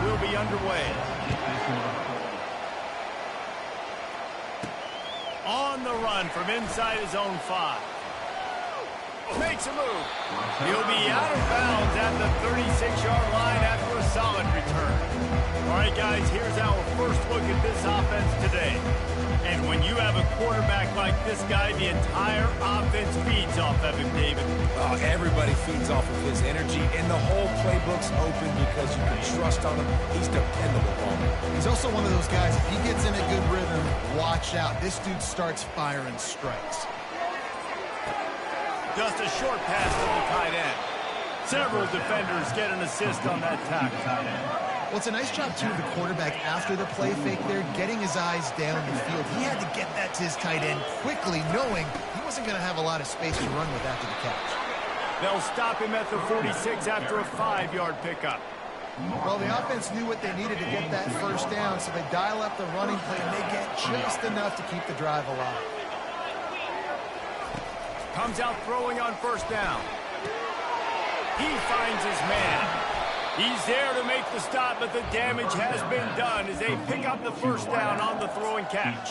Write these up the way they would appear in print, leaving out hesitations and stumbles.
will be underway. On the run from inside his own 5. Makes a move. He'll be out of bounds at the 36-yard line after a solid return. All right, guys, here's our first look at this offense today. And when you have a quarterback like this guy, the entire offense feeds off of him, David. Everybody feeds off of his energy, and the whole playbook's open because you can trust on him. He's dependable on him. He's also one of those guys, if he gets in a good rhythm, watch out. This dude starts firing strikes. Just a short pass to the tight end. Several defenders get an assist on that tackle. Well, it's a nice job, too, of the quarterback after the play fake there, getting his eyes down the field. He had to get that to his tight end quickly, knowing he wasn't going to have a lot of space to run with after the catch. They'll stop him at the 46 after a 5-yard pickup. Well, the offense knew what they needed to get that first down, so they dial up the running play, and they get just enough to keep the drive alive. Comes out throwing on first down. He finds his man. He's there to make the stop, but the damage has been done as they pick up the first down on the throw and catch.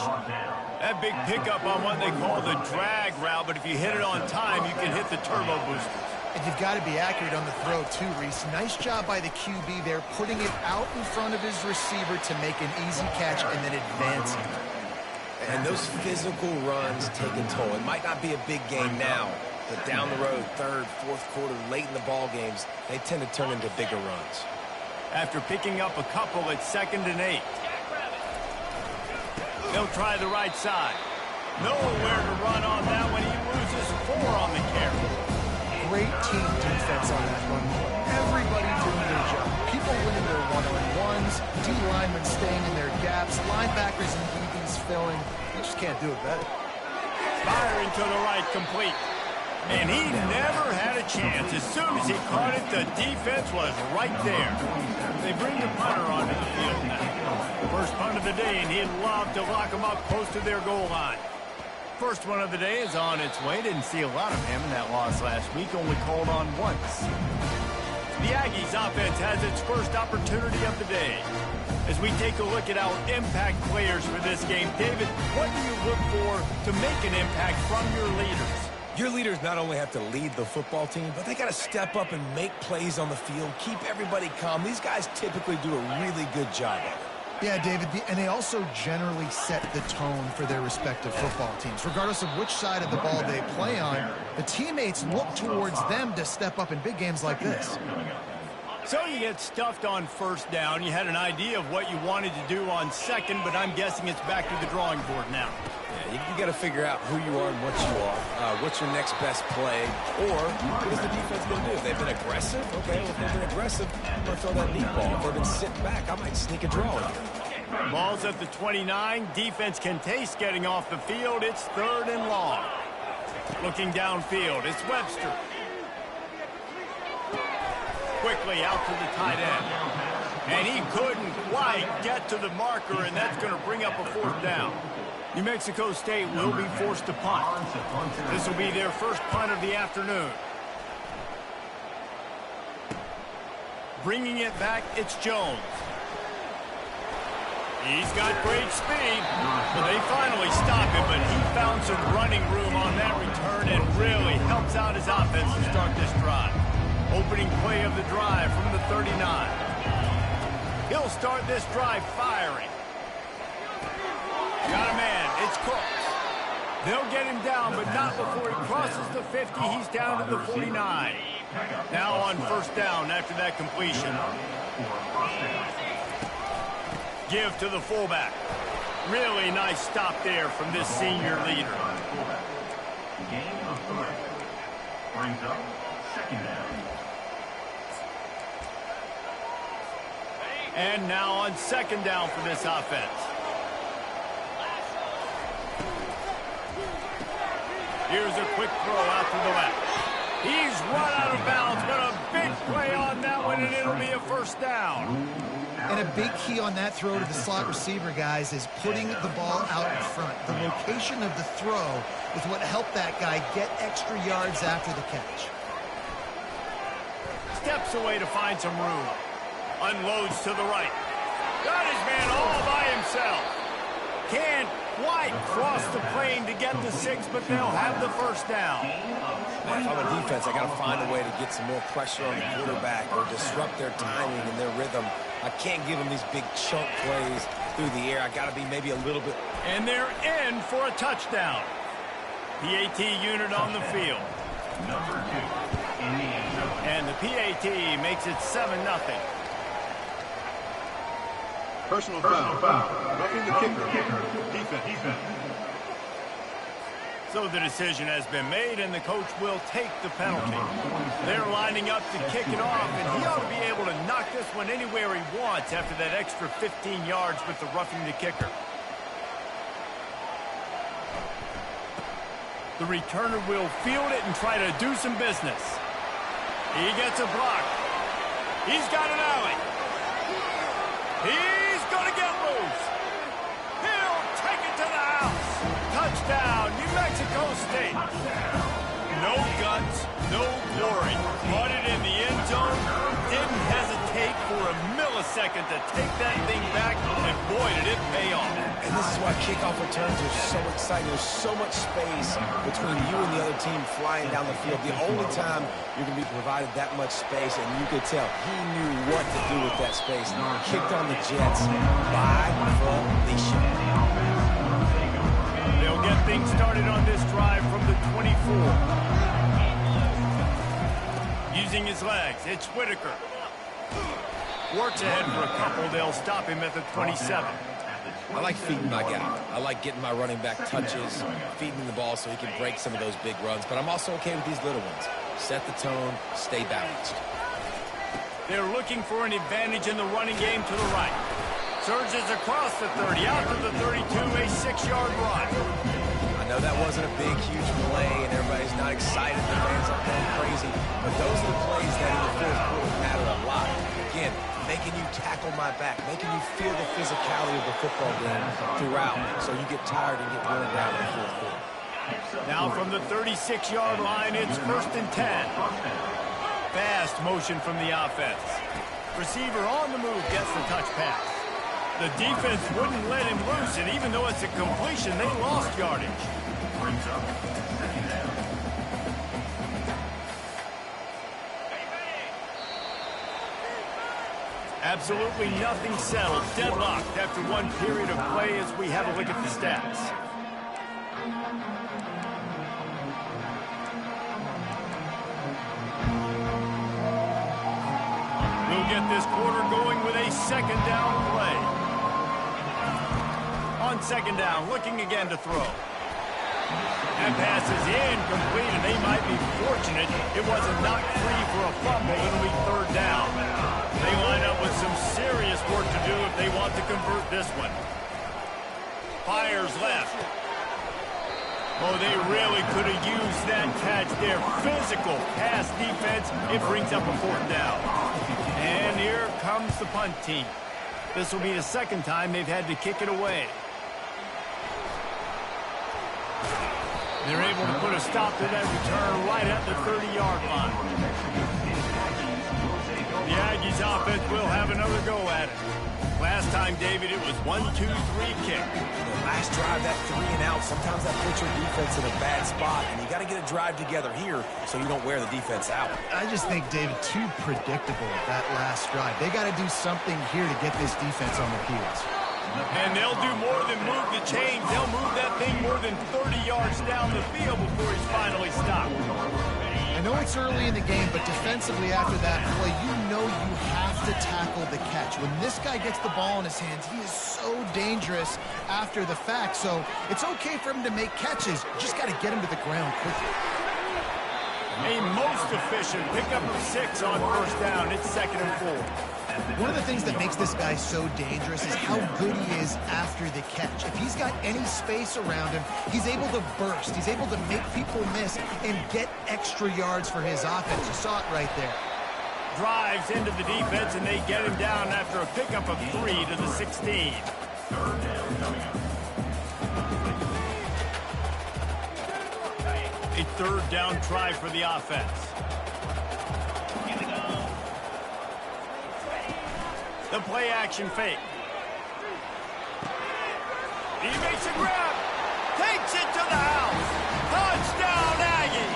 That big pickup on what they call the drag route, but if you hit it on time, you can hit the turbo boosters. And you've got to be accurate on the throw, too, Reese. Nice job by the QB there, putting it out in front of his receiver to make an easy catch and then advancing. And those physical runs take a toll. It might not be a big game now, but down the road, third, fourth quarter, late in the ball games, they tend to turn into bigger runs. After picking up a couple at 2nd and 8. They'll try the right side. Nowhere to run on that one. He loses 4 on the carry. Great team defense on that run. Everybody doing their job. People winning their one-on-ones, D-linemen staying in their gaps, linebackers and DBs filling. You just can't do it better. Firing to the right, complete. And he never had a chance. As soon as he caught it, the defense was right there. They bring the punter onto the field now. First punt of the day, and he'd love to lock him up close to their goal line. First one of the day is on its way. Didn't see a lot of him in that loss last week. Only called on once. The Aggies offense has its first opportunity of the day. As we take a look at our impact players for this game, David, what do you look for to make an impact from your leaders? Your leaders not only have to lead the football team, but they got to step up and make plays on the field, keep everybody calm. These guys typically do a really good job of it. Yeah, David, and they also generally set the tone for their respective football teams. Regardless of which side of the ball they play on, the teammates look towards them to step up in big games like this. So you get stuffed on first down. You had an idea of what you wanted to do on second, but I'm guessing it's back to the drawing board now. Yeah, you got to figure out who you are and what you are. What's your next best play? Or what is the defense going to do? If they've been aggressive, okay, well, if they've been aggressive, I'm going to throw that deep ball. If they've been sitting back, I might sneak a draw in. Ball's at the 29. Defense can taste getting off the field. It's 3rd and long. Looking downfield, it's Webster. Quickly out to the tight end. And he couldn't quite get to the marker, and that's going to bring up a 4th down. New Mexico State will be forced to punt. This will be their first punt of the afternoon. Bringing it back, it's Jones. He's got great speed. Well, they finally stop him, but he found some running room on that return and really helps out his offense to start this drive. Opening play of the drive from the 39. He'll start this drive firing. Got a man. It's Cook. They'll get him down, but not before he crosses the 50. He's down to the 49. Now on first down after that completion. Give to the fullback. Really nice stop there from this senior leader. Gain of 3. Brings up 2nd down. And now on 2nd down for this offense. Here's a quick throw out to the left. He's run out of bounds, but a big play on that one, and it'll be a first down. And a big key on that throw to the slot receiver, guys, is putting the ball out in front. The location of the throw is what helped that guy get extra yards after the catch. Steps away to find some room. Unloads to the right. Got his man all by himself. Can't quite cross the plane to get the 6, but they'll have the first down. Man, if I'm a defense, I got to find a way to get some more pressure on the quarterback or disrupt their timing and their rhythm. I can't give them these big chunk plays through the air. I got to be maybe a little bit. And they're in for a touchdown. PAT unit on the field. Number 2 in the end zone. And the PAT makes it 7-0. Personal foul. Roughing the kicker. Defense. So the decision has been made, and the coach will take the penalty. They're lining up to kick it off, and he ought to be able to knock this one anywhere he wants after that extra 15 yards with the roughing the kicker. The returner will field it and try to do some business. He gets a block. He's got an alley. He's going to get loose. He'll take it to the house. Touchdown, New Mexico State. No guts, no glory. Brought it in the end zone. Didn't hesitate for a millisecond to take that thing back, and boy, did it pay off. And this is why kickoff returns are so exciting. There's so much space between you and the other team flying down the field. The only time you're going to be provided that much space, and you could tell he knew what to do with that space. Kicked on the Jets by volition. They'll get things started on this drive from the 24. Using his legs, it's Whitaker. Works ahead for a couple. They'll stop him at the 27. I like feeding my guy. I like getting my running back touches, feeding the ball so he can break some of those big runs. But I'm also okay with these little ones. Set the tone, stay balanced. They're looking for an advantage in the running game to the right. Surges across the 30, out to the 32, a 6-yard run. I know that wasn't a big, huge play, and everybody's not excited. The fans are going crazy. But those are the plays that in the fourth quarter matter a lot. Again, making you tackle my back, making you feel the physicality of the football game throughout, so you get tired and get worn down in the fourth quarter. Now from the 36-yard line, it's 1st and 10. Fast motion from the offense. Receiver on the move gets the touch pass. The defense wouldn't let him loose, and even though it's a completion, they lost yardage. Brings up 2nd down. Absolutely nothing settled. Deadlocked after one period of play as we have a look at the stats. We'll get this quarter going with a 2nd down play. On 2nd down, looking again to throw. That pass is incomplete, and they might be fortunate it wasn't knocked free for a fumble. It'll be 3rd down. They line up with some serious work to do if they want to convert this one. Fires left. Oh, they really could have used that catch there. Physical pass defense. It brings up a 4th down. And here comes the punt team. This will be the 2nd time they've had to kick it away. They're able to put a stop to that return right at the 30-yard line. The Aggies offense will have another go at it. Last time, David, it was 1-2-3 kick. Last drive, that 3 and out, sometimes that puts your defense in a bad spot, and you got to get a drive together here so you don't wear the defense out. I just think, David, too predictable that last drive. They got to do something here to get this defense on their heels. And they'll do more than move the chains. They'll move that thing more than 30 yards down the field before he's finally stopped. I know it's early in the game, but defensively after that play, you know you have to tackle the catch. When this guy gets the ball in his hands, he is so dangerous after the fact. So it's okay for him to make catches. You just got to get him to the ground quickly. A most efficient pickup of 6 on 1st down. It's 2nd and 4. One of the things that makes this guy so dangerous is how good he is after the catch. If he's got any space around him, he's able to burst. He's able to make people miss and get extra yards for his offense. You saw it right there. Drives into the defense, and they get him down after a pickup of 3 to the 16. 3rd down coming up. A 3rd down try for the offense. The play action fake. He makes a grab. Takes it to the house. Touchdown, Aggie.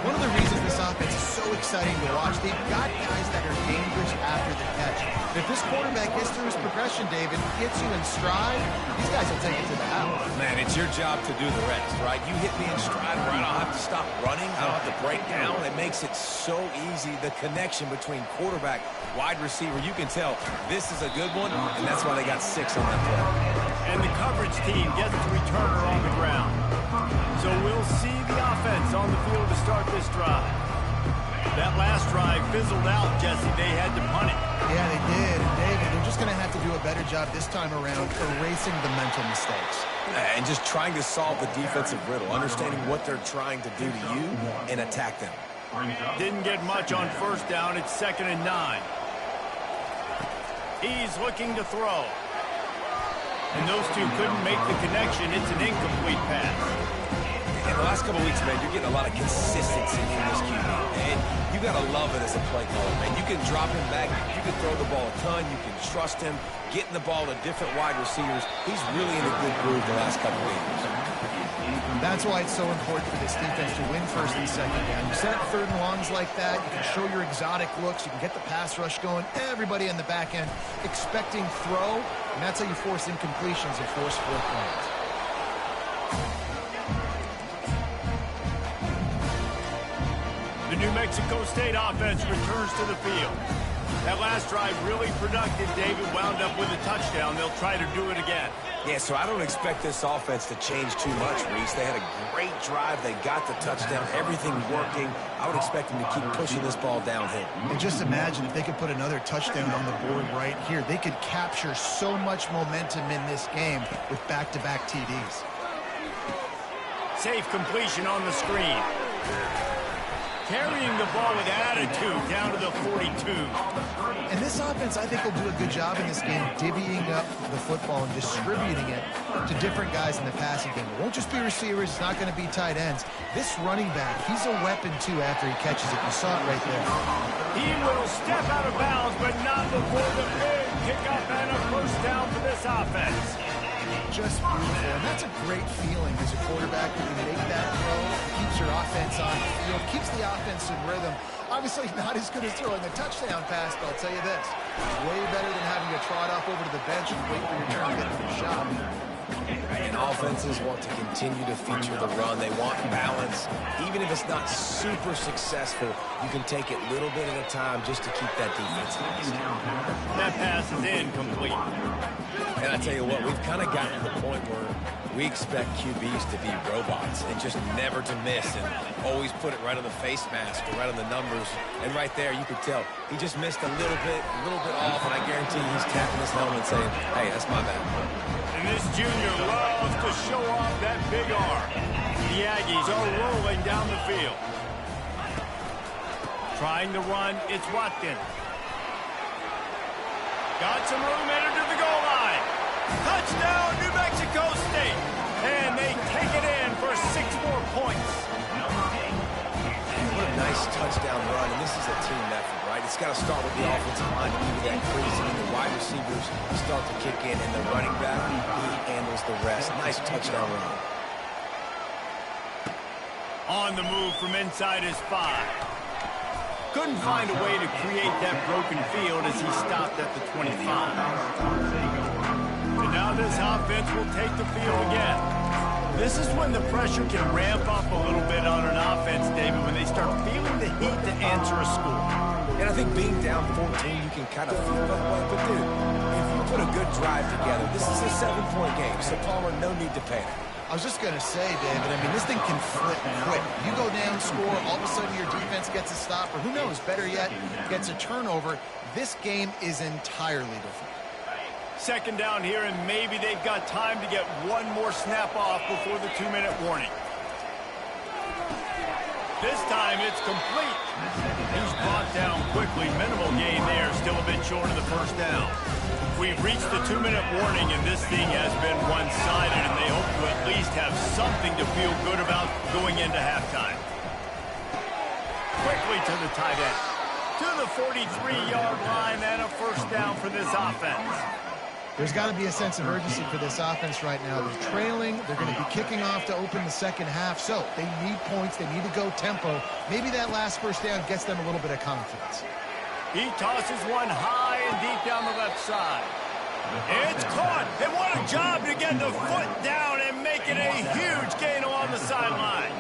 One of the reasons this offense is so exciting to watch, they've got guys that are dangerous after the catch. If this quarterback gets through his progression, David, gets you in stride, these guys will take it to the house. Man, it's your job to do the rest, right? You hit me in stride where I don't have to stop running. I don't have to break down. It makes it so easy. The connection between quarterback, wide receiver, you can tell this is a good one, and that's why they got 6 on that play. And the coverage team gets the returner on the ground. So we'll see the offense on the field to start this drive. That last drive fizzled out, Jesse. They had to punt it. Yeah, they did. And David, they're just going to have to do a better job this time around erasing the mental mistakes. And just trying to solve the defensive riddle, understanding what they're trying to do to you and attack them. Didn't get much on first down. It's 2nd and 9. He's looking to throw. And those two couldn't make the connection. It's an incomplete pass. In the last couple of weeks, man, you're getting a lot of consistency from this QB. And you got to love it as a play caller, man. You can drop him back. You can throw the ball a ton. You can trust him, getting the ball to different wide receivers. He's really in a good groove the last couple of games. That's why it's so important for this defense to win 1st and 2nd down. You set up 3rd and longs like that. You can show your exotic looks. You can get the pass rush going. Everybody on the back end expecting throw, and that's how you force incompletions and force 4th downs. The New Mexico State offense returns to the field. That last drive really productive. David wound up with a touchdown. They'll try to do it again. Yeah, so I don't expect this offense to change too much, Reese. They had a great drive. They got the touchdown. Everything working. I would expect them to keep pushing this ball downhill. And just imagine if they could put another touchdown on the board right here. They could capture so much momentum in this game with back-to-back TDs. Safe completion on the screen. Carrying the ball with attitude down to the 42. And this offense, I think, will do a good job in this game divvying up the football and distributing it to different guys in the passing game. It won't just be receivers. It's not going to be tight ends. This running back, he's a weapon, too, after he catches it. You saw it right there. He will step out of bounds, but not before the big kickoff and a first down for this offense. Just beautiful. And that's a great feeling as a quarterback when you make that throw. It keeps your offense on the field, keeps the offense in rhythm. Obviously not as good as throwing a touchdown pass, but I'll tell you this. Way better than having to trot off over to the bench and wait for your turn to get another shot. And offenses want to continue to feature the run. They want balance. Even if it's not super successful, you can take it little bit at a time just to keep that defense honest. That pass is incomplete. And I tell you what, we've kind of gotten to the point where we expect QBs to be robots and just never to miss and always put it right on the face mask or right on the numbers. And right there, you could tell he just missed a little bit off, and I guarantee he's tapping his helmet and saying, hey, that's my bad. And this junior loves to show off that big arm. The Aggies are rolling down the field. Trying to run, it's Watkins. Got some room headed to the goal line. Touchdown, New Mexico State. And they take it in for 6 more points. What a nice touchdown run, and this is a team effort, right? It's got to start with the offensive line to do that crazy, and the wide receivers start to kick in, and the running back, he handles the rest. Nice touchdown run. On the move from inside his 5. Couldn't find a way to create that broken field as he stopped at the 25. And now this offense will take the field again. This is when the pressure can ramp up a little bit on an offense, David, when they start feeling the heat to answer a score. And I think being down 14, you can kind of feel that way. But, dude, if you put a good drive together, this is a 7-point game. So, Palmer, no need to panic. I was just going to say, David, I mean, this thing can flip quick. You go down, score, all of a sudden your defense gets a stop, or who knows, better yet, gets a turnover. This game is entirely different. 2nd down here, and maybe they've got time to get one more snap off before the 2-minute warning. This time it's complete. He's brought down quickly. Minimal gain there, still a bit short of the first down. We've reached the 2-minute warning, and this thing has been one-sided, and they hope to at least have something to feel good about going into halftime. Quickly to the tight end. to the 43-yard line and a first down for this offense. There's got to be a sense of urgency for this offense right now. They're trailing. They're going to be kicking off to open the second half. So they need points. They need to go tempo. Maybe that last first down gets them a little bit of confidence. He tosses one high and deep down the left side. It's caught. And what a job to get the foot down and make it a huge gain along the sideline.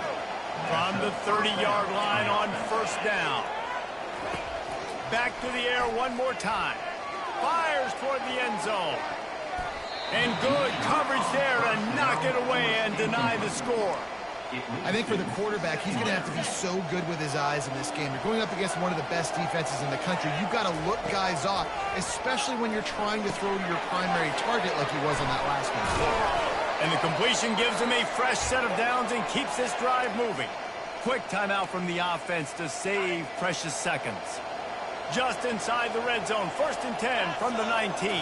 From the 30-yard line on first down. Back to the air one more time. Fires toward the end zone. And good coverage there to knock it away and deny the score. I think for the quarterback, he's going to have to be so good with his eyes in this game. You're going up against one of the best defenses in the country. You've got to look guys off, especially when you're trying to throw to your primary target like he was on that last one. And the completion gives him a fresh set of downs and keeps this drive moving. Quick timeout from the offense to save precious seconds. Just inside the red zone, 1st and 10 from the 19.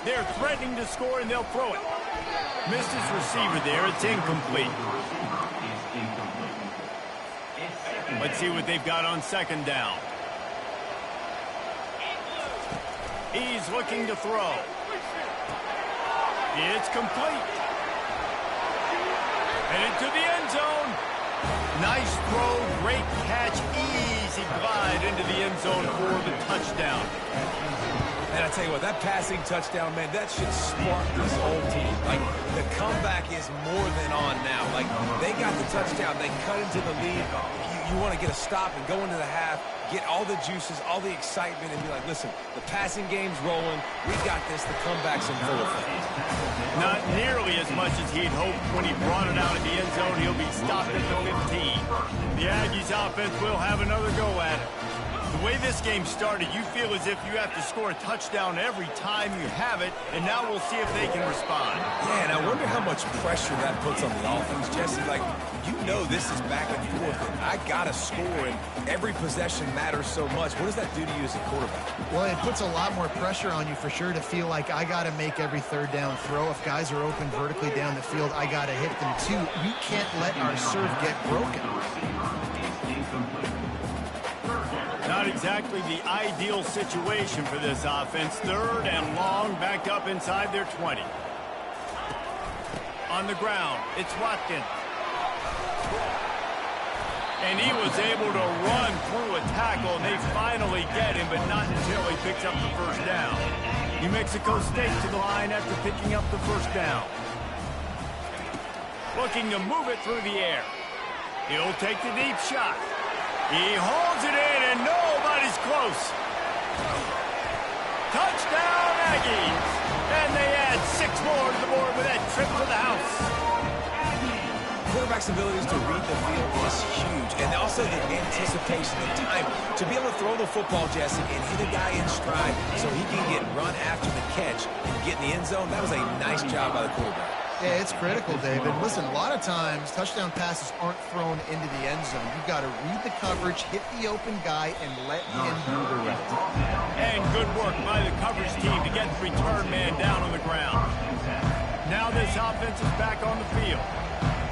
They're threatening to score, and they'll throw it. Missed his receiver there. It's incomplete. Let's see what they've got on second down. He's looking to throw. It's complete. Headed to the end zone. Nice throw, great catch, easy glide into the end zone for the touchdown. And I tell you what, that passing touchdown, man, that should spark this whole team. Like, the comeback is more than on now. Like, they got the touchdown. They cut into the lead. You want to get a stop and go into the half, get all the juices, all the excitement, and be like, listen, the passing game's rolling. We got this. The comeback's in full effect. Not nearly as much as he'd hoped when he brought it out of the end zone. He'll be stopped at the 15. The Aggies offense will have another go at it. The way this game started, you feel as if you have to score a touchdown every time you have it, and now we'll see if they can respond. Yeah, and I wonder how much pressure that puts on the offense, Jesse. Like, you know this is back and forth, and I got to score, and every possession matters so much. What does that do to you as a quarterback? Well, it puts a lot more pressure on you for sure to feel like I got to make every third down throw. If guys are open vertically down the field, I got to hit them too. We can't let our serve get broken. Not exactly the ideal situation for this offense. 3rd and long, backed up inside their 20. On the ground, it's Watkins. And he was able to run through a tackle, and they finally get him, but not until he picks up the first down. New Mexico State to the line after picking up the first down. Looking to move it through the air. He'll take the deep shot. He holds it in, and nobody's close. Touchdown, Aggies! And they add 6 more to the board with that trip to the house. Quarterback's abilities to read the field is huge, and also the anticipation, the time to be able to throw the football, Jesse, and hit a guy in stride so he can get run after the catch and get in the end zone. That was a nice job by the quarterback. Yeah, it's critical, David. Listen, a lot of times touchdown passes aren't thrown into the end zone. You've got to read the coverage, hit the open guy, and let him do the rest. And good work by the coverage team to get the return man down on the ground. Now this offense is back on the field.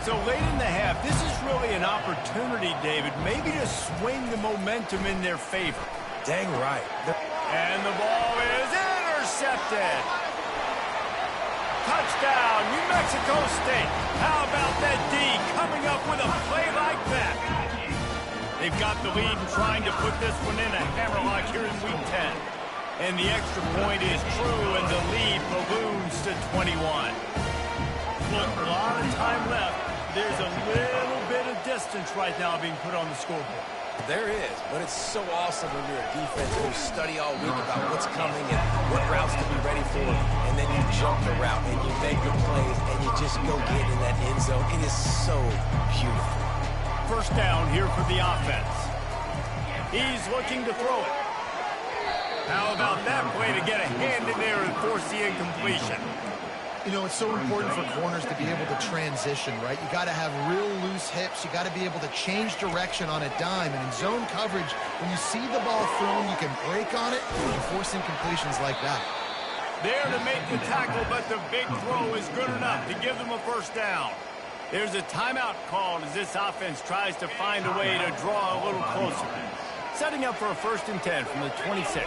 So late in the half, this is really an opportunity, David, maybe to swing the momentum in their favor. Dang right. And the ball is intercepted. Touchdown, New Mexico State. How about that D coming up with a play like that? They've got the lead and trying to put this one in a hammerlock here in Week 10. And the extra point is true, and the lead balloons to 21. Look, a lot of time left. There's a little bit of distance right now being put on the scoreboard. There is, but it's so awesome when you're a defense and you study all week about what's coming and what routes to be ready for, and then you jump the route and you make the plays and you just go get in that end zone. It is so beautiful. First down here for the offense. He's looking to throw it. How about that play to get a hand in there and force the incompletion? You know, it's so important for corners to be able to transition, right? You got to have real loose hips. You got to be able to change direction on a dime. And in zone coverage, when you see the ball thrown, you can break on it and force incompletions like that. There to make the tackle, but the big throw is good enough to give them a first down. There's a timeout called as this offense tries to find a way to draw a little closer. Setting up for a 1st and 10 from the 26.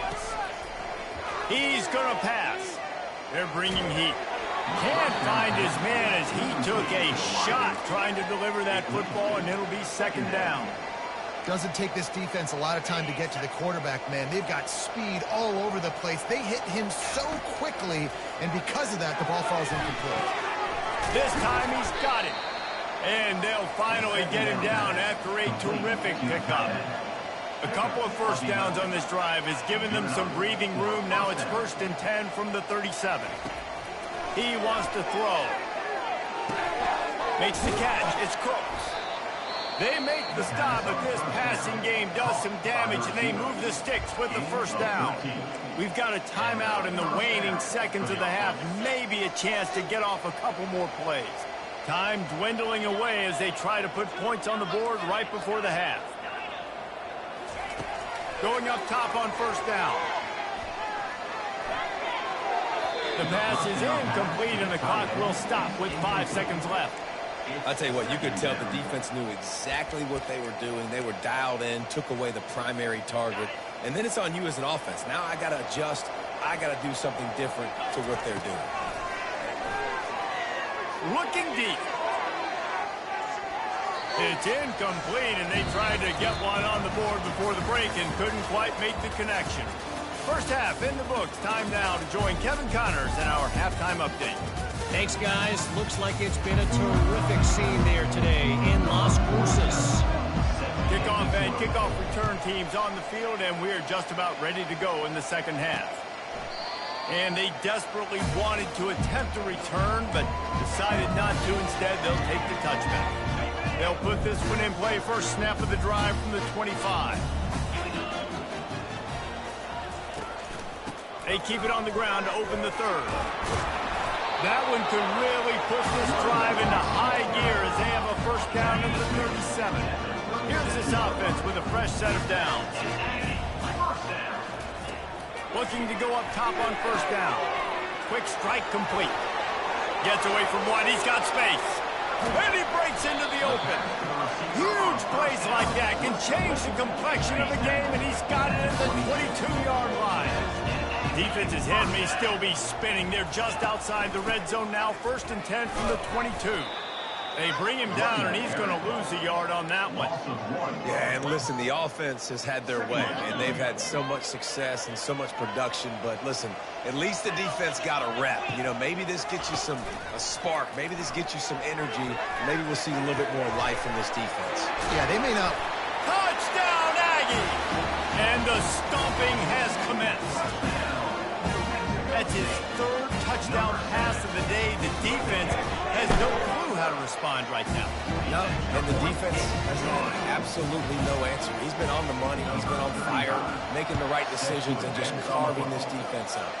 He's going to pass. They're bringing heat. Can't find his man as he took a shot trying to deliver that football, and it'll be 2nd down. Doesn't take this defense a lot of time to get to the quarterback, man. They've got speed all over the place. They hit him so quickly, and because of that, the ball falls incomplete. This time he's got it. And they'll finally get him down after a terrific pickup. A couple of 1st downs on this drive has given them some breathing room. Now it's 1st and 10 from the 37. He wants to throw. Makes the catch. It's Cooks. They make the stop, but this passing game does some damage, and they move the sticks with the 1st down. We've got a timeout in the waning seconds of the half. Maybe a chance to get off a couple more plays. Time dwindling away as they try to put points on the board right before the half. Going up top on 1st down. The pass is incomplete, and the clock will stop with 5 seconds left. I'll tell you what, you could tell the defense knew exactly what they were doing. They were dialed in, took away the primary target, and then it's on you as an offense. Now I got to adjust. I got to do something different to what they're doing. Looking deep. It's incomplete, and they tried to get one on the board before the break and couldn't quite make the connection. 1st half in the books. Time now to join Kevin Connors in our halftime update. Thanks, guys. Looks like it's been a terrific scene there today in Las Cruces. Kickoff and kickoff return teams on the field, and we're just about ready to go in the 2nd half. And they desperately wanted to attempt a return, but decided not to. Instead, they'll take the touchback. They'll put this one in play. 1st snap of the drive from the 25. They keep it on the ground to open the 3rd. That one could really put this drive into high gear as they have a 1st down at the 37. Here's this offense with a fresh set of downs. Looking to go up top on 1st down. Quick strike complete. Gets away from one. He's got space. And he breaks into the open. Huge plays like that can change the complexion of the game, and he's got it at the 22-yard line. Defense's head may still be spinning. They're just outside the red zone now. 1st and 10 from the 22. They bring him down, and he's going to lose a yard on that one. Yeah, and listen, the offense has had their way, and they've had so much success and so much production. But listen, at least the defense got a rep. You know, maybe this gets you a spark. Maybe this gets you some energy. Maybe we'll see a little bit more life from this defense. Yeah, they may not. Touchdown, Aggie! And the stomping has commenced. That's his 3rd touchdown pass of the day. The defense has no clue how to respond right now. No, and the defense has had absolutely no answer. He's been on the money. He's been on fire, making the right decisions and just carving this defense up.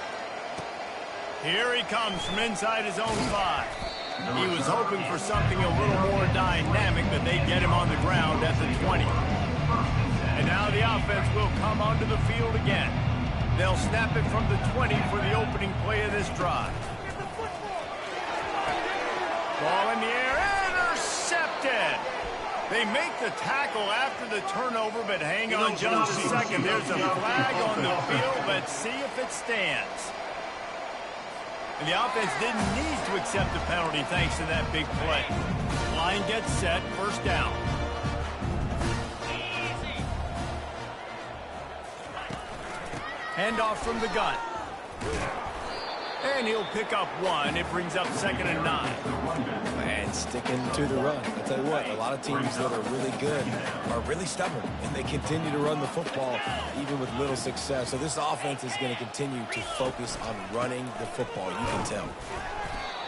Here he comes from inside his own 5. He was hoping for something a little more dynamic, but they get him on the ground at the 20. And now the offense will come onto the field again. They'll snap it from the 20 for the opening play of this drive. Ball in the air, intercepted. They make the tackle after the turnover, but hang on just a second. There's a flag on the field. Let's see if it stands. And the offense didn't need to accept the penalty thanks to that big play. Line gets set, 1st down. Handoff from the gun. And he'll pick up 1. It brings up 2nd and 9. And sticking to the run. I'll tell you what, a lot of teams that are really good are really stubborn, and they continue to run the football even with little success. So this offense is going to continue to focus on running the football, you can tell.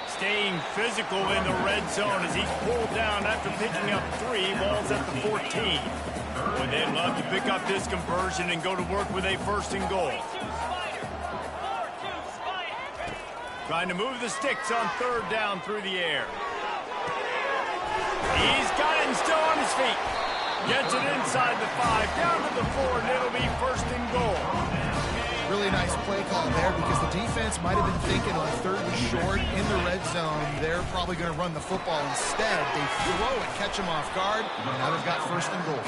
Staying physical in the red zone as he's pulled down after picking up 3. Ball's at the 14. Boy, they'd love to pick up this conversion and go to work with a 1st and goal. Trying to move the sticks on 3rd down through the air. He's got it and still on his feet. Gets it inside the 5, down to the 4, and it'll be 1st and goal. Really nice play call there because the defense might have been thinking on 3rd and short in the red zone. They're probably going to run the football instead. They throw it, catch him off guard, and now they've got 1st and goal.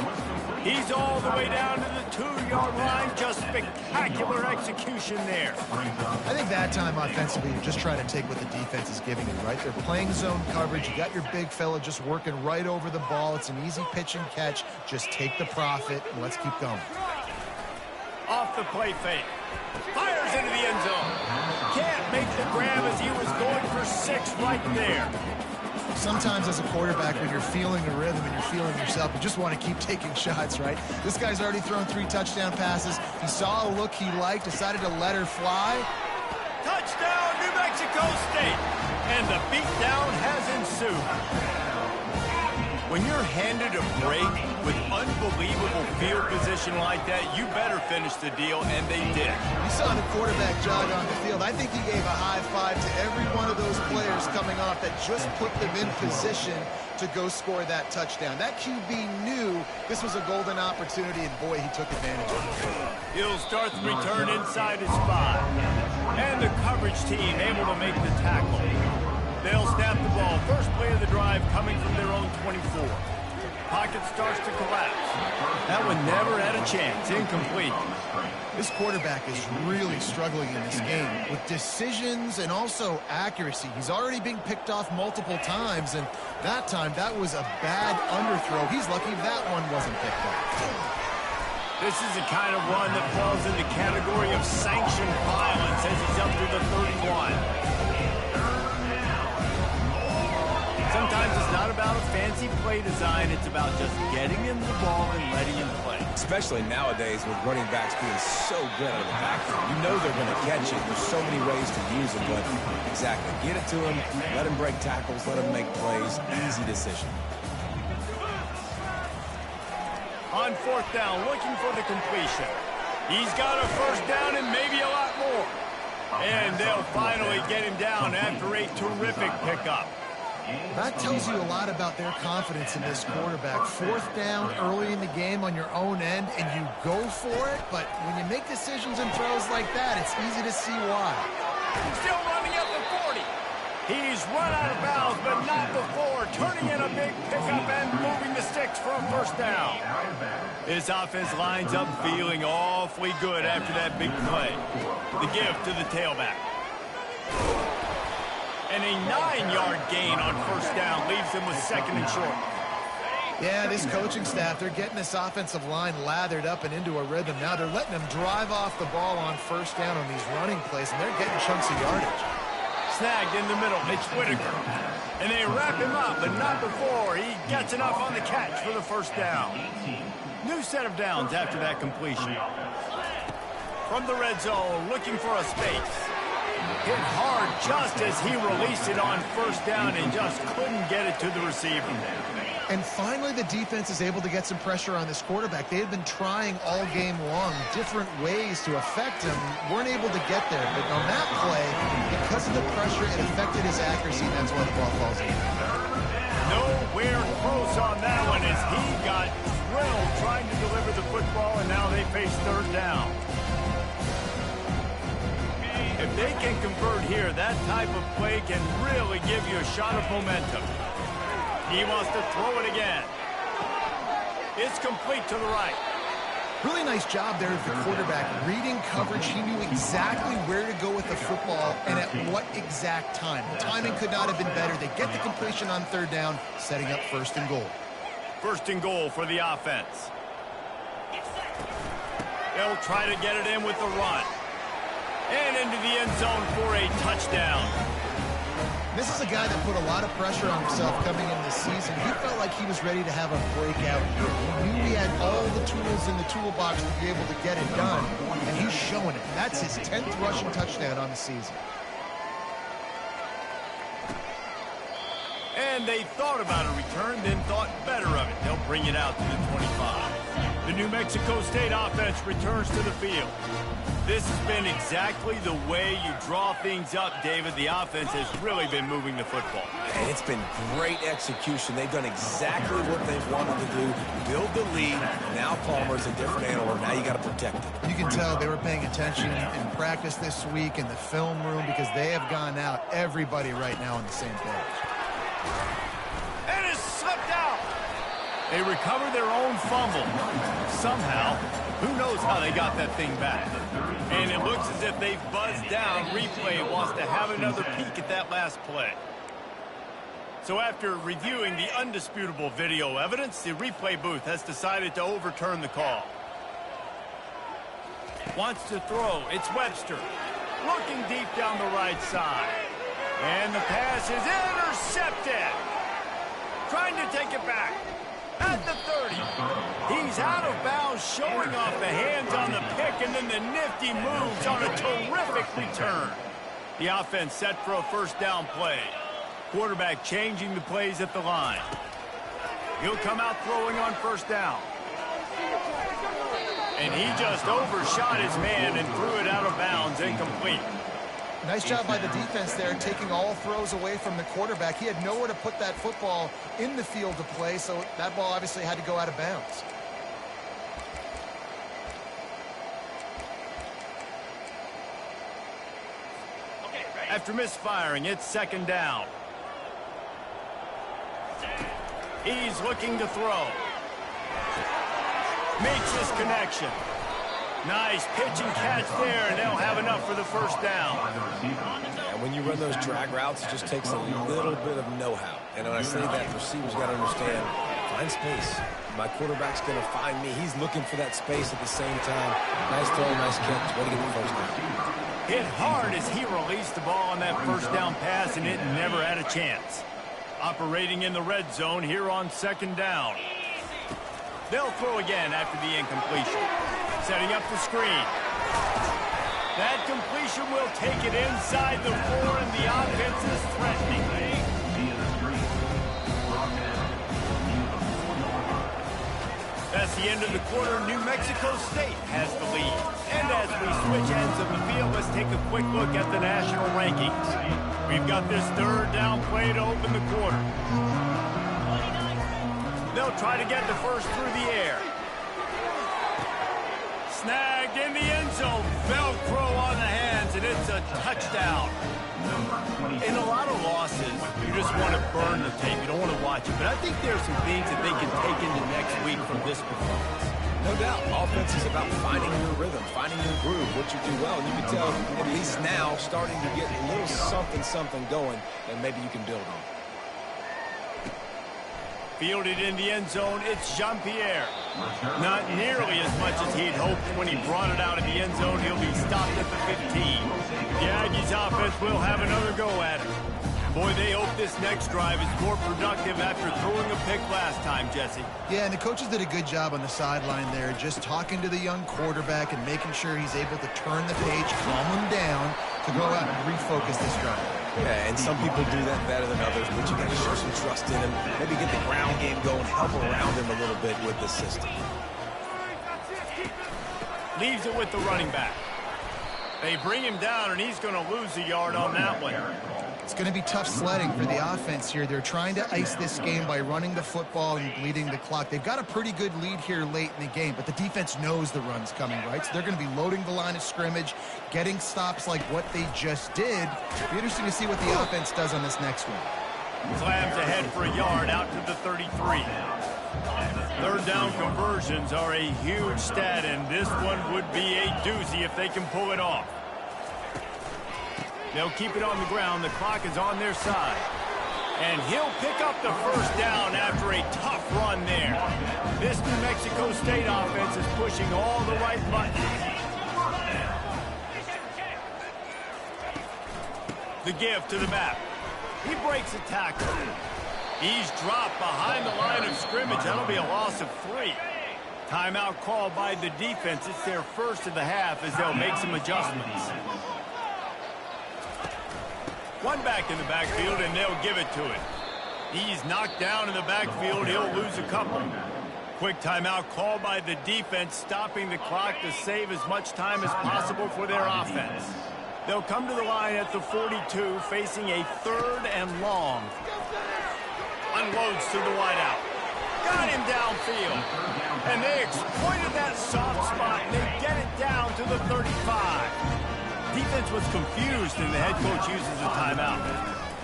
He's all the way down to the 2-yard line. Just spectacular execution there. I think that time offensively, you're just trying to take what the defense is giving you, right? They're playing zone coverage. You got your big fella just working right over the ball. It's an easy pitch and catch. Just take the profit, and let's keep going. Off the play fake. Fires into the end zone. Can't make the grab as he was going for 6 right there. Sometimes as a quarterback, when you're feeling the rhythm and you're feeling yourself, you just want to keep taking shots, right? This guy's already thrown 3 touchdown passes. He saw a look he liked, decided to let her fly. Touchdown, New Mexico State. And the beatdown has ensued. When you're handed a break with unbelievable field position like that, you better finish the deal, and they did. You saw the quarterback jog on the field. I think he gave a high five to every one of those players coming off that just put them in position to go score that touchdown. That QB knew this was a golden opportunity, and boy, he took advantage of it. He'll start the return inside his 5. And the coverage team able to make the tackle. They'll snap the ball. First play of the drive coming from their own 24. Pocket starts to collapse. That one never had a chance. Incomplete. This quarterback is really struggling in this game with decisions and also accuracy. He's already being picked off multiple times, and that time that was a bad underthrow. He's lucky that one wasn't picked up. This is the kind of run that falls in the category of sanctioned violence as he's up to the 31. Sometimes it's not about a fancy play design. It's about just getting him the ball and letting him play. Especially nowadays with running backs being so good out of the backfield. You know they're going to catch it. There's so many ways to use them, but exactly. Get it to him, let him break tackles, let him make plays. Easy decision. On 4th down, looking for the completion. He's got a 1st down and maybe a lot more. And they'll finally get him down after a terrific pickup. That tells you a lot about their confidence in this quarterback. 4th down early in the game on your own end, and you go for it, but when you make decisions and throws like that, it's easy to see why. Still running up the 40. He's run out of bounds, but not before turning in a big pickup and moving the sticks for a 1st down. This offense lines up feeling awfully good after that big play. The give to the tailback. And a 9-yard gain on 1st down leaves them with 2nd and short. Yeah, this coaching staff, they're getting this offensive line lathered up and into a rhythm. Now they're letting them drive off the ball on 1st down on these running plays, and they're getting chunks of yardage. Snagged in the middle, it's Whitaker. And they wrap him up, but not before he gets enough on the catch for the 1st down. New set of downs after that completion. From the red zone, looking for a space. Hit hard just as he released it on 1st down and just couldn't get it to the receiver. And finally, the defense is able to get some pressure on this quarterback. They had been trying all game long different ways to affect him, weren't able to get there. But on that play, because of the pressure, it affected his accuracy, and that's why the ball falls in. Nowhere close on that one as he got drilled trying to deliver the football, and now they face 3rd down. If they can convert here, that type of play can really give you a shot of momentum. He wants to throw it again. It's complete to the right. Really nice job there of the quarterback. Reading coverage, he knew exactly where to go with the football and at what exact time. The timing could not have been better. They get the completion on 3rd down, setting up 1st and goal. 1st and goal for the offense. They'll try to get it in with the run. And into the end zone for a touchdown. This is a guy that put a lot of pressure on himself coming in this season. He felt like he was ready to have a breakout year. He knew he had all the tools in the toolbox to be able to get it done, and he's showing it. That's his 10th rushing touchdown on the season. And they thought about a return, then thought better of it. They'll bring it out to the 25. The New Mexico State offense returns to the field. This has been exactly the way you draw things up, David. The offense has really been moving the football. And it's been great execution. They've done exactly what they've wanted to do, build the lead. Now Palmer's a different animal. Now you got to protect it. You can tell they were paying attention in practice this week in the film room because they have gone out, everybody right now on the same page. And it's slipped out. They recover their own fumble. Somehow, who knows how they got that thing back. And it looks as if they've buzzed down. Replay wants to have another peek at that last play. So after reviewing the undisputable video evidence, the replay booth has decided to overturn the call. Wants to throw. It's Webster. Looking deep down the right side. And the pass is intercepted. Trying to take it back. At the 30. He's out of bounds, showing off the hands on the pick, and then the nifty moves on a terrific return. The offense set for a first down play. Quarterback changing the plays at the line. He'll come out throwing on first down. And he just overshot his man and threw it out of bounds, incomplete. Nice job by the defense there, taking all throws away from the quarterback. He had nowhere to put that football in the field to play, so that ball obviously had to go out of bounds. After misfiring, it's second down. He's looking to throw. Makes his connection. Nice pitch and catch there, and they'll have enough for the first down. And when you run those drag routes, it just takes a little bit of know-how. And when I say that, receivers got to understand, find space. My quarterback's going to find me. He's looking for that space at the same time. Nice throw, nice catch. Way to get the first down. Hit hard as he released the ball on that first down pass, and it never had a chance. Operating in the red zone here on second down. They'll throw again after the incompletion. Setting up the screen. That completion will take it inside the 4, and the offense is threatening. That's the end of the quarter. New Mexico State has the lead. And as we switch ends of the field, let's take a quick look at the national rankings. We've got this third down play to open the quarter. They'll try to get the first through the air. Snagged in the end zone. Velcro on the hands, and it's a touchdown. In a lot of losses, you just want to burn the tape. You don't want to watch it. But I think there are some things that they can take into next week from this performance. No doubt. Offense is about finding your rhythm, finding your groove, what you do well. And you can tell, at least now, starting to get a little something going that maybe you can build on. Fielded in the end zone, it's Jean-Pierre. Not nearly as much as he'd hoped when he brought it out of the end zone. He'll be stopped at the 15. The Aggies offense will have another go at it. Boy, they hope this next drive is more productive after throwing a pick last time, Jesse. Yeah, and the coaches did a good job on the sideline there, just talking to the young quarterback and making sure he's able to turn the page, calm him down, to go out and refocus this drive. Yeah, and some people do that better than others, but you got to show some trust in him. Maybe get the ground game going, help around him a little bit with the system. Leaves it with the running back. They bring him down, and he's going to lose a yard on that one. It's going to be tough sledding for the offense here. They're trying to ice this game by running the football and bleeding the clock. They've got a pretty good lead here late in the game, but the defense knows the run's coming, right? So they're going to be loading the line of scrimmage, getting stops like what they just did. It'll be interesting to see what the offense does on this next one. Slams ahead for a yard out to the 33. Third down conversions are a huge stat, and this one would be a doozy if they can pull it off. They'll keep it on the ground. The clock is on their side. And he'll pick up the first down after a tough run there. This New Mexico State offense is pushing all the right buttons. The give to the back. He breaks a tackle. He's dropped behind the line of scrimmage. That'll be a loss of 3. Timeout called by the defense. It's their first of the half as they'll make some adjustments. One back in the backfield, and they'll give it to it. He's knocked down in the backfield. He'll lose a couple. quick timeout called by the defense, stopping the clock to save as much time as possible for their offense. They'll come to the line at the 42, facing a 3rd and long. Unloads to the wideout. Got him downfield. And they exploited that soft spot, and they get it down to the 35. Defense was confused, and the head coach uses a timeout.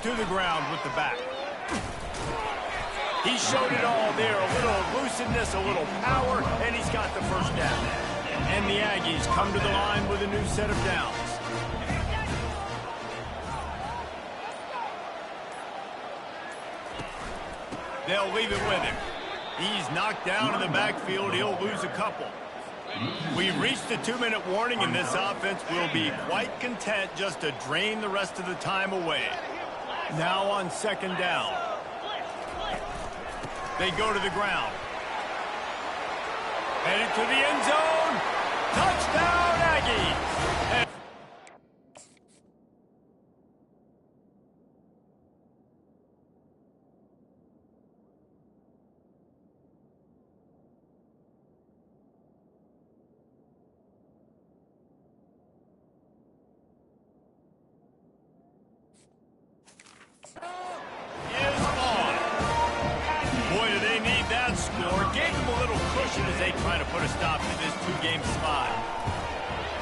To the ground with the back. He showed it all there. A little elusiveness, a little power, and he's got the first down. And the Aggies come to the line with a new set of downs. They'll leave it with him. He's knocked down in the backfield. He'll lose a couple. We've reached the 2-minute warning, and this offense will be quite content just to drain the rest of the time away. Now on 2nd down. They go to the ground. Headed to the end zone. Touchdown, Aggies! As they try to put a stop to this 2-game slide.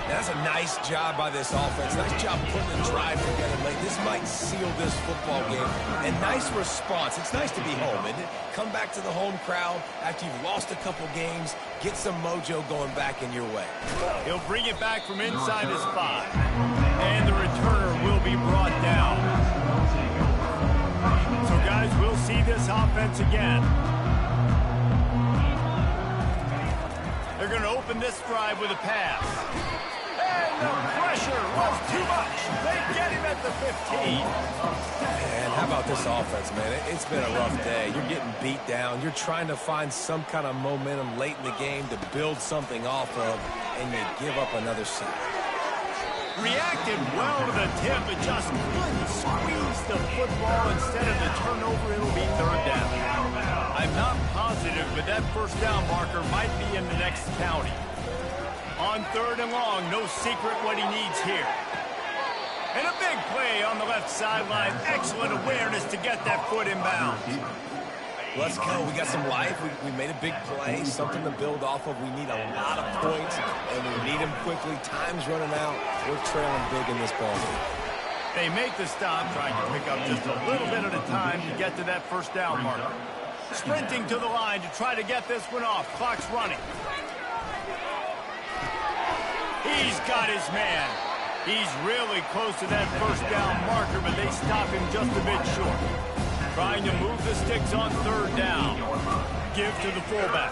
That's a nice job by this offense. Nice job putting the drive together late. This might seal this football game. And nice response. It's nice to be home, isn't it? Come back to the home crowd after you've lost a couple games. Get some mojo going back in your way. He'll bring it back from inside his 5. And the returner will be brought down. So, guys, we'll see this offense again. They're going to open this drive with a pass. And the pressure was too much. They get him at the 15. Man, how about this offense, man? It's been a rough day. You're getting beat down. You're trying to find some kind of momentum late in the game to build something off of, and you give up another sack. Reacted well to the tip, but just couldn't squeeze the football. Instead of the turnover, it'll be 3rd down. I'm not positive, but that first down marker might be in the next county. On 3rd and long, no secret what he needs here. And a big play on the left sideline. Excellent awareness to get that foot in bounds. Let's go. We got some life. We made a big play, something to build off of. We need a lot of points, and we need them quickly. Time's running out. We're trailing big in this ball game. They make the stop, trying to pick up just a little bit at a time to get to that first down marker. Sprinting to the line to try to get this one off. Clock's running. He's got his man. He's really close to that first down marker, but they stop him just a bit short. Trying to move the sticks on 3rd down. Give to the fullback.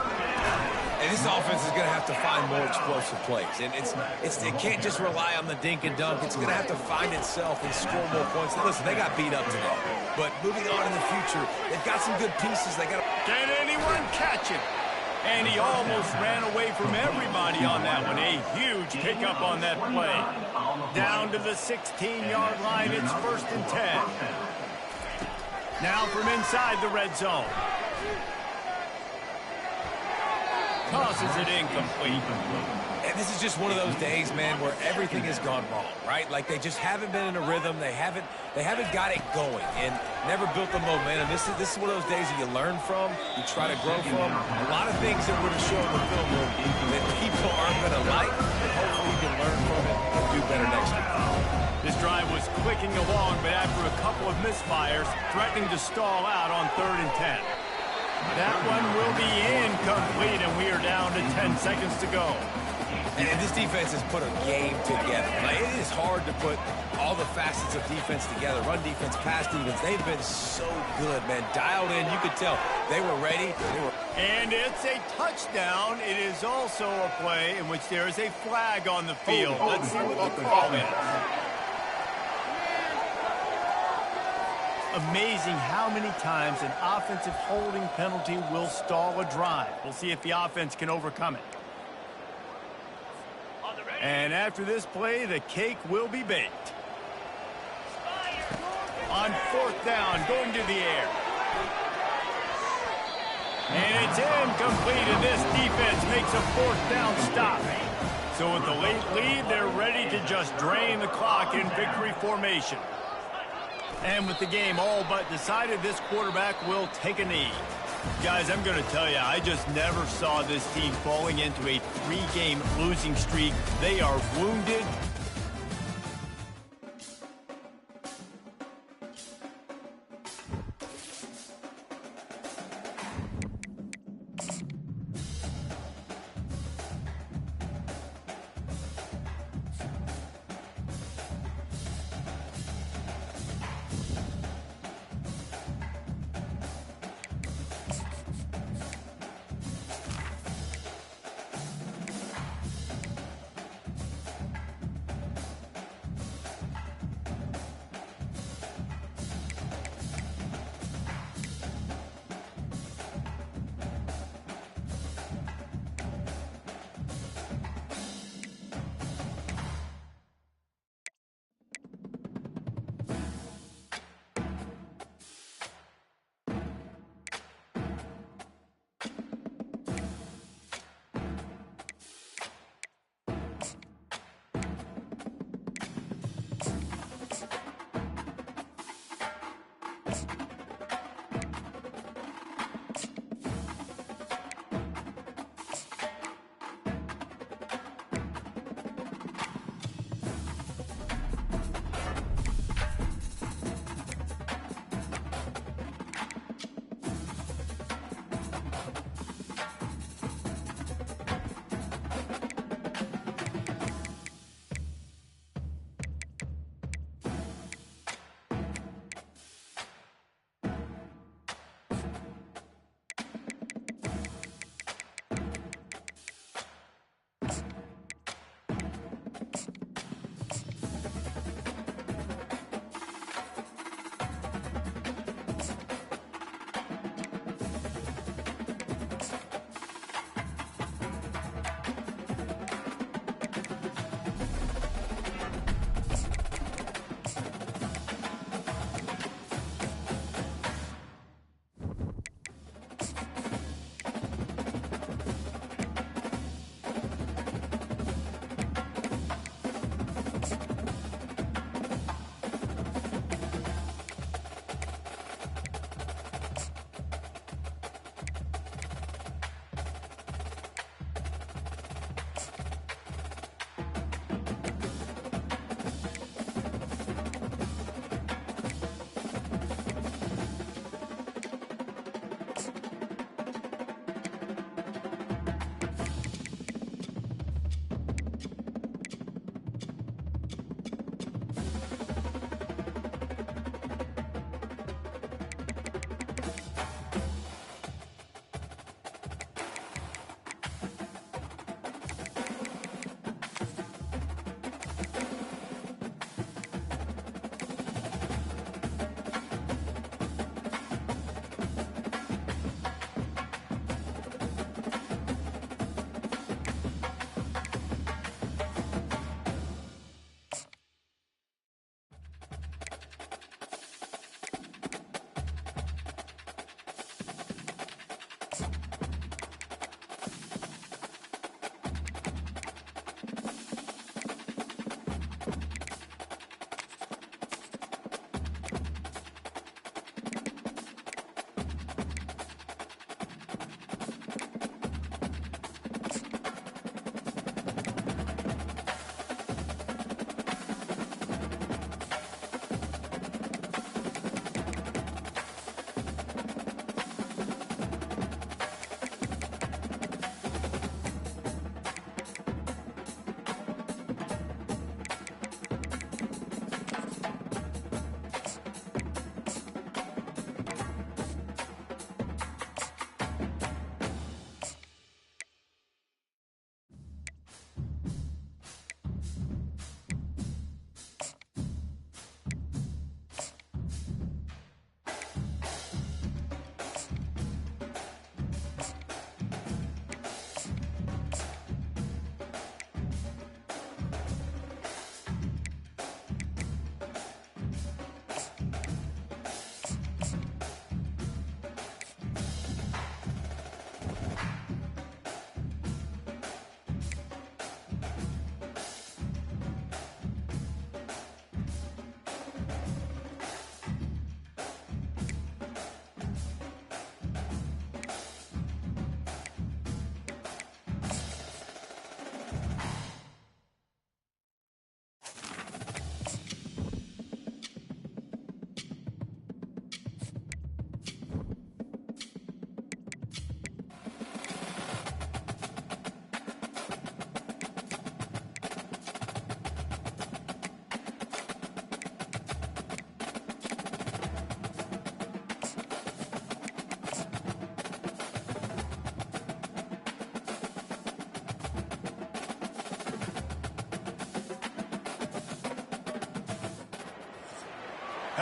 And this offense is going to have to find more explosive plays. And it can't just rely on the dink and dunk. It's going to have to find itself and score more points. And listen, they got beat up today. But moving on in the future, they've got some good pieces. They got to... Can anyone catch him? And he almost ran away from everybody on that one. A huge pickup on that play. Down to the 16-yard line. It's 1st and 10. Now from inside the red zone. Tosses it incomplete. And this is just one of those days, man, where everything has gone wrong, right? Like they just haven't been in a rhythm. They haven't got it going and never built the momentum. This is one of those days that you learn from, you try to grow from. A lot of things that we're going to show in the film room that people aren't going to like, but hopefully you can learn from it and do better next time. This drive was clicking along, but after a couple of misfires, threatening to stall out on 3rd and 10. That one will be incomplete, and we are down to 10 seconds to go. And this defense has put a game together. Like, it is hard to put all the facets of defense together. Run defense, pass defense. They've been so good, man. Dialed in. You could tell they were ready. And it's a touchdown. It is also a play in which there is a flag on the field. Let's see what the call is. Amazing how many times an offensive holding penalty will stall a drive. We'll see if the offense can overcome it. And after this play, the cake will be baked. On 4th down, going to the air. And it's incomplete, and this defense makes a fourth down stop. So with the late lead, they're ready to just drain the clock in victory formation. And with the game all but decided, this quarterback will take a knee. Guys, I'm going to tell you, I just never saw this team falling into a 3-game losing streak. They are wounded.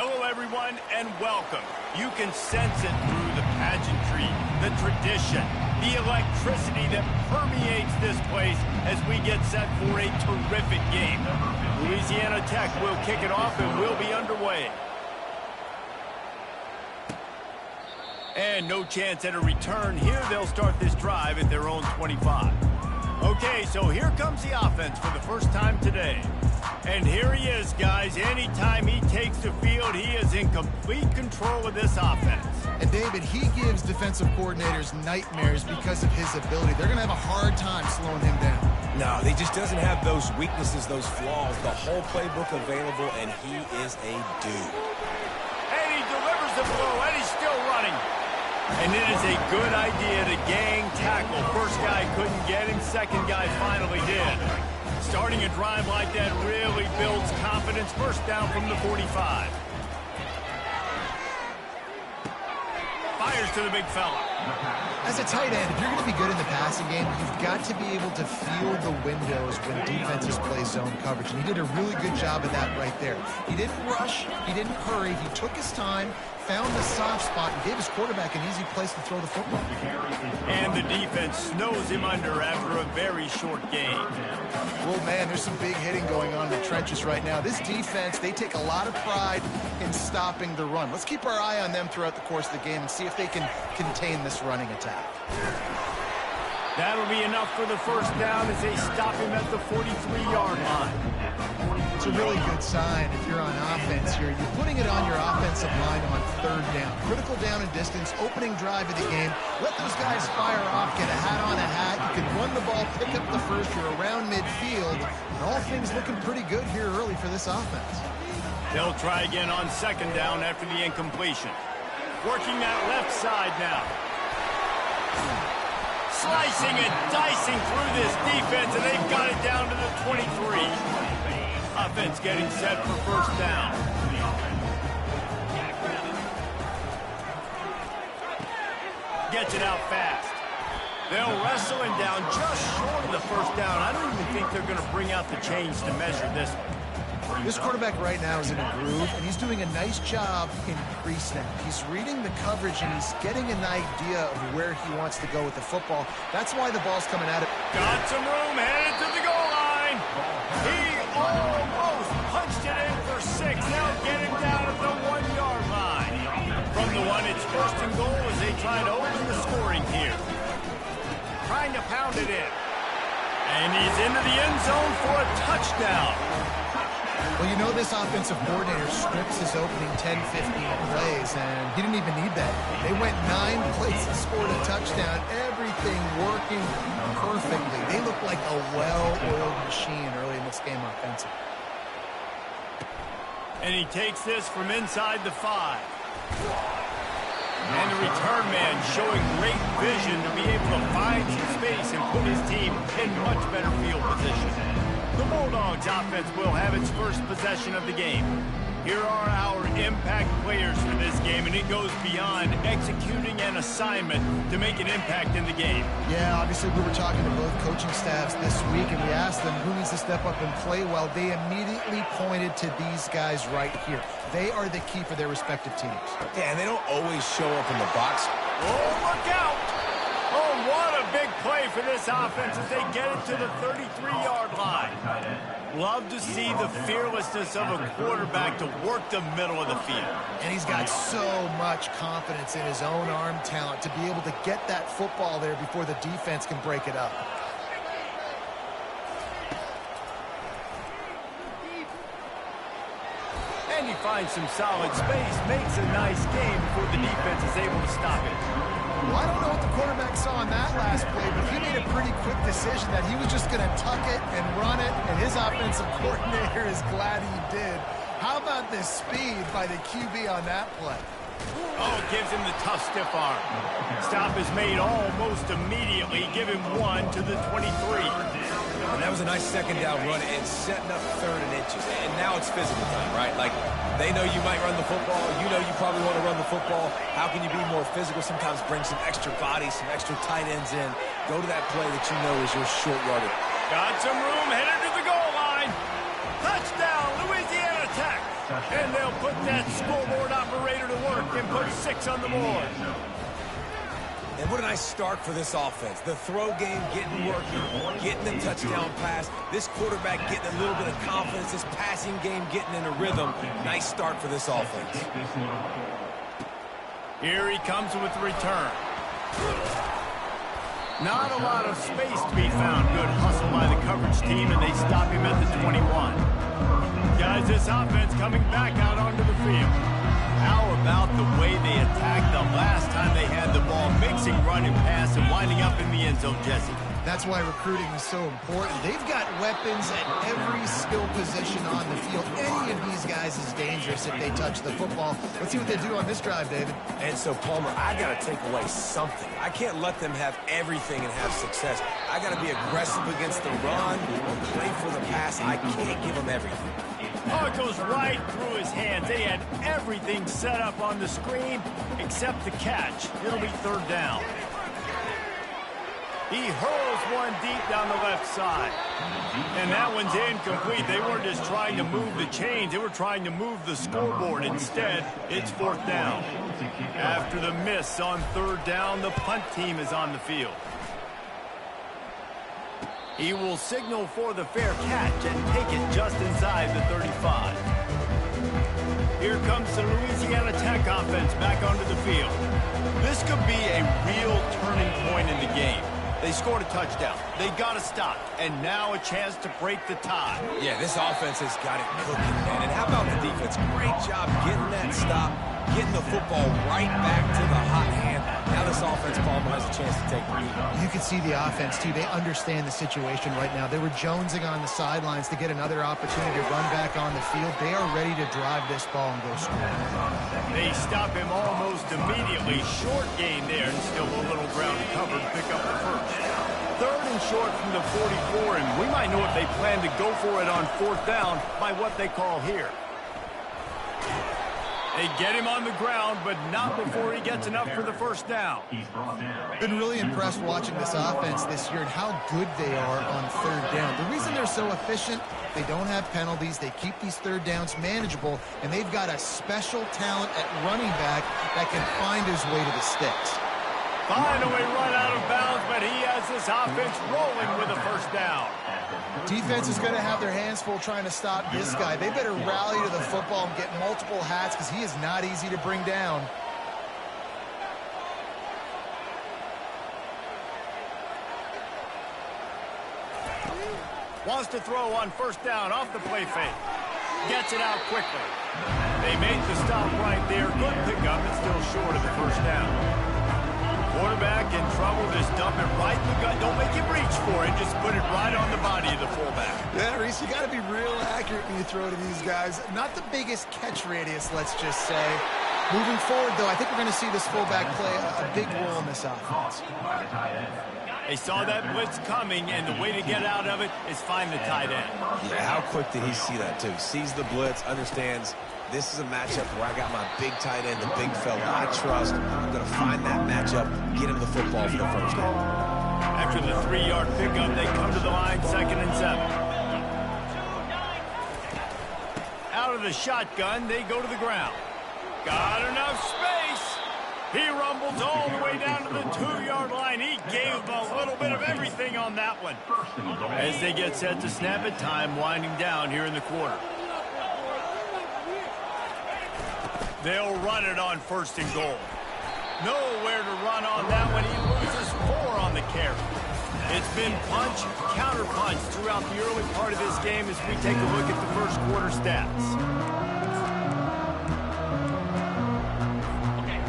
Hello, everyone, and welcome. You can sense it through the pageantry, the tradition, the electricity that permeates this place as we get set for a terrific game. Louisiana Tech will kick it off and we'll be underway. And no chance at a return here. They'll start this drive at their own 25. Okay, so here comes the offense for the first time today. And here he is, guys. Anytime he takes the field, he is in complete control of this offense. And, David, he gives defensive coordinators nightmares because of his ability. They're going to have a hard time slowing him down. No, he just doesn't have those weaknesses, those flaws, the whole playbook available, and he is a dude. And he delivers the blow, and he's still running. And it is a good idea to gang tackle. First guy couldn't get him, second guy finally did. Starting a drive like that really builds confidence. First down from the 45. Fires to the big fella. As a tight end, if you're going to be good in the passing game, you've got to be able to feel the windows when defenses play zone coverage. And he did a really good job of that right there. He didn't rush. He didn't hurry. He took his time, found the soft spot, and gave his quarterback an easy place to throw the football. And the defense snows him under after a very short game. Well, man, there's some big hitting going on in the trenches right now. This defense, they take a lot of pride in stopping the run. Let's keep our eye on them throughout the course of the game and see if they can contain this running attack. That'll be enough for the first down as they stop him at the 43-yard line. It's a really good sign if you're on offense here. You're putting it on your offensive line on third down. Critical down and distance, opening drive of the game. Let those guys fire off, get a hat on a hat. You can run the ball, pick up the first. You're around midfield. And all things looking pretty good here early for this offense. They'll try again on second down after the incompletion. Working that left side now. Slicing and dicing through this defense, and they've got it down to the 23. Offense getting set for first down. Gets it out fast. They'll wrestle him down just short of the first down. I don't even think they're going to bring out the chains to measure this one. This quarterback right now is in a groove, and he's doing a nice job in pre-snap. He's reading the coverage, and he's getting an idea of where he wants to go with the football. That's why the ball's coming at it. Got some room, headed to the goal line. He almost punched it in for 6. Now get him down at the 1-yard line. From the one, it's first and goal as they try to open the scoring here. Trying to pound it in. And he's into the end zone for a touchdown. Well, you know this offensive coordinator scripts his opening 10, 15 plays, and he didn't even need that. They went 9 plays and scored a touchdown. Everything working perfectly. They look like a well-oiled machine early in this game offensively. And he takes this from inside the 5. And the return man showing great vision to be able to find some space and put his team in much better field position. The Bulldogs offense will have its first possession of the game. Here are our impact players for this game, and it goes beyond executing an assignment to make an impact in the game. Yeah, obviously we were talking to both coaching staffs this week, and we asked them who needs to step up and play well. They immediately pointed to these guys right here. They are the key for their respective teams. Yeah, and they don't always show up in the box. Oh, look out! Oh, what a big play for this offense as they get it to the 33-yard line. Love to see the fearlessness of a quarterback to work the middle of the field. And he's got so much confidence in his own arm talent to be able to get that football there before the defense can break it up. And he finds some solid space, makes a nice game before the defense is able to stop it. Well, I don't know what the quarterback saw on that last play, but he made a pretty quick decision that he was just going to tuck it and run it, and his offensive coordinator is glad he did. How about the speed by the QB on that play? Oh, it gives him the tough, stiff arm. Stop is made almost immediately. Give him 1 to the 23. And that was a nice second down run and setting up 3rd and inches. And now it's physical time, right? Like, they know you might run the football. You know you probably want to run the football. How can you be more physical? Sometimes bring some extra bodies, some extra tight ends in. Go to that play that you know is your short yardage. Got some room, headed to the goal line. Touchdown, Louisiana Tech. And they'll put that scoreboard operator to work and put 6 on the board. And what a nice start for this offense. The throw game getting working, getting the touchdown pass. This quarterback getting a little bit of confidence. This passing game getting in a rhythm. Nice start for this offense. Here he comes with the return. Not a lot of space to be found. Good hustle by the coverage team, and they stop him at the 21. Guys, this offense coming back out onto the field. How about the way they attacked the last time they had the ball, mixing run and pass and winding up in the end zone, Jesse? That's why recruiting is so important. They've got weapons at every skill position on the field. Any of these guys is dangerous if they touch the football. Let's see what they do on this drive, David. And so, Palmer, I got to take away something. I can't let them have everything and have success. I got to be aggressive against the run or play for the pass. I can't give them everything. Oh, it goes right through his hands. They had everything set up on the screen except the catch. It'll be 3rd down. He hurls one deep down the left side. And that one's incomplete. They weren't just trying to move the chains. They were trying to move the scoreboard. Instead, it's 4th down. After the miss on 3rd down, the punt team is on the field. He will signal for the fair catch and take it just inside the 35. Here comes the Louisiana Tech offense back onto the field. This could be a real turning point in the game. They scored a touchdown. They got a stop. And now a chance to break the tie. Yeah, this offense has got it cooking, man. And how about the defense? Great job getting that stop, getting the football right back to the hot hand. Now this offense, Palmer, has a chance to take the lead. You can see the offense, too. They understand the situation right now. They were jonesing on the sidelines to get another opportunity to run back on the field. They are ready to drive this ball and go score. They stop him almost immediately. Short gain there, and still a little ground covered. Pick up the first. 3rd and short from the 44, and we might know if they plan to go for it on 4th down by what they call here. They get him on the ground, but not before he gets enough for the 1st down. Been really impressed watching this offense this year and how good they are on 3rd down. The reason they're so efficient, they don't have penalties. They keep these 3rd downs manageable, and they've got a special talent at running back that can find his way to the sticks. Finally run out of bounds, but he has this offense rolling with a 1st down. Defense is going to have their hands full trying to stop this guy. They better rally to the football and get multiple hats because he is not easy to bring down. Wants to throw on 1st down off the play fake. Gets it out quickly. They make the stop right there. Good pickup, but still short of the 1st down. Quarterback in trouble, just dump it right in the gut. Don't make him reach for it. Just put it right on the body of the fullback. Yeah, Reese, you got to be real accurate when you throw to these guys. Not the biggest catch radius, let's just say. Moving forward, though, I think we're going to see this fullback play a big role in this offense. They saw that blitz coming, and the way to get out of it is find the tight end. Yeah, how quick did he see that, too? Sees the blitz, understands this is a matchup where I got my big tight end, the big fella I trust. I'm going to find that matchup, get him the football for the 1st down. After the 3-yard pickup, they come to the line, 2nd and 7. Out of the shotgun, they go to the ground. Got enough space. He rumbles all the way down to the 2-yard line. He gave a little bit of everything on that one. As they get set to snap it, time winding down here in the quarter. They'll run it on 1st and goal. Nowhere to run on that one. He loses 4 on the carry. It's been punch, counter punch throughout the early part of this game as we take a look at the 1st quarter stats.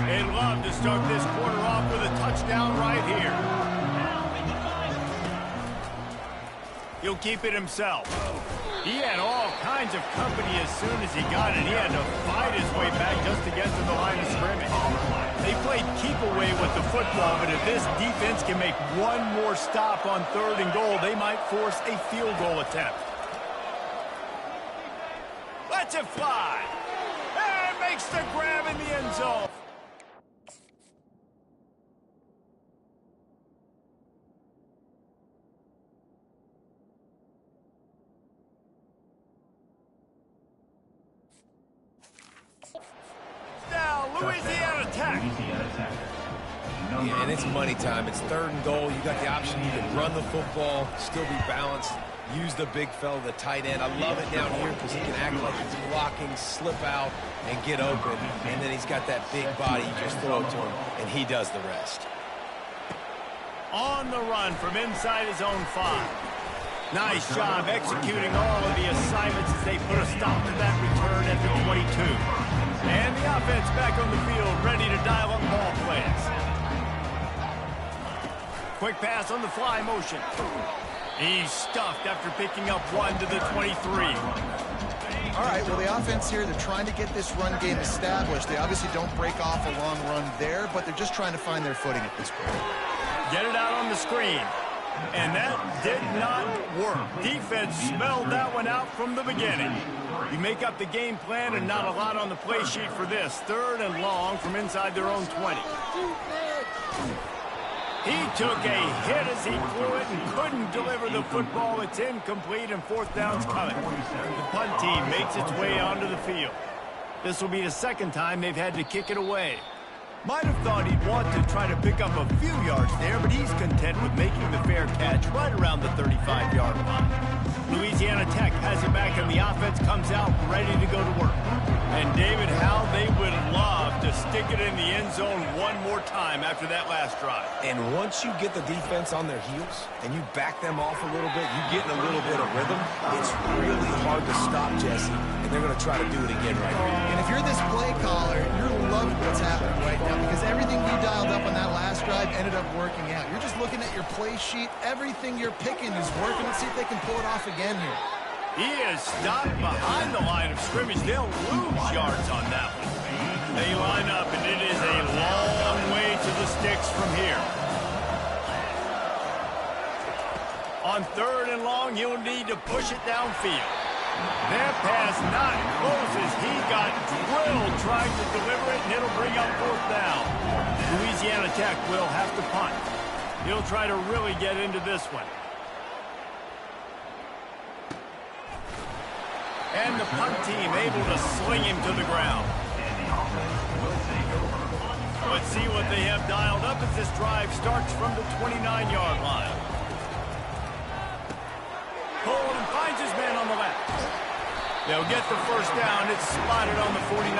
They'd love to start this quarter off with a touchdown right here. He'll keep it himself. He had all kinds of company as soon as he got it. He had to fight his way back just to get to the line of scrimmage. They played keep away with the football, but if this defense can make one more stop on 3rd and goal, they might force a field goal attempt. Lets it fly. And makes the grab in the end zone. Louisiana Tech. Yeah, and it's money time. It's 3rd and goal. You got the option. You can run the football, still be balanced, use the big fella, the tight end. I love it down here because he can act like he's blocking, slip out, and get open. And then he's got that big body. You just throw it to him, and he does the rest. On the run from inside his own 5. Nice job executing all of the assignments as they put a stop to that return at the 22. And the offense back on the field, ready to dial up ball plays. Quick pass on the fly motion. He's stuffed after picking up 1 to the 23. All right, well, the offense here, they're trying to get this run game established. They obviously don't break off a long run there, but they're just trying to find their footing at this point. Get it out on the screen. And that did not work. Defense smelled that one out from the beginning. You make up the game plan and not a lot on the play sheet for this. 3rd and long from inside their own 20. He took a hit as he threw it and couldn't deliver the football. It's incomplete and 4th down's coming. The punt team makes its way onto the field. This will be the 2nd time they've had to kick it away. Might have thought he'd want to try to pick up a few yards there, but he's content with making the fair catch right around the 35-yard line. Louisiana Tech has it back, and the offense comes out ready to go to work. And David, how they would love to stick it in the end zone one more time after that last drive. And once you get the defense on their heels and you back them off a little bit, you get in a little bit of rhythm, it's really hard to stop Jesse, and they're going to try to do it again right here. And if you're this play caller, you're loving what's happening right now because everything you dialed up on that last drive ended up working out. You're just looking at your play sheet. Everything you're picking is working. Let's see if they can pull it off again here. He is stopped behind the line of scrimmage. They'll lose yards on that one. They line up, and it is a long way to the sticks from here. On 3rd and long, he'll need to push it downfield. That pass not close as he got drilled trying to deliver it, and it'll bring up 4th down. Louisiana Tech will have to punt. He'll try to really get into this one. And the punt team able to sling him to the ground. Let's see what they have dialed up as this drive starts from the 29-yard line. Poland finds his man on the left. They'll get the 1st down. It's spotted on the 49.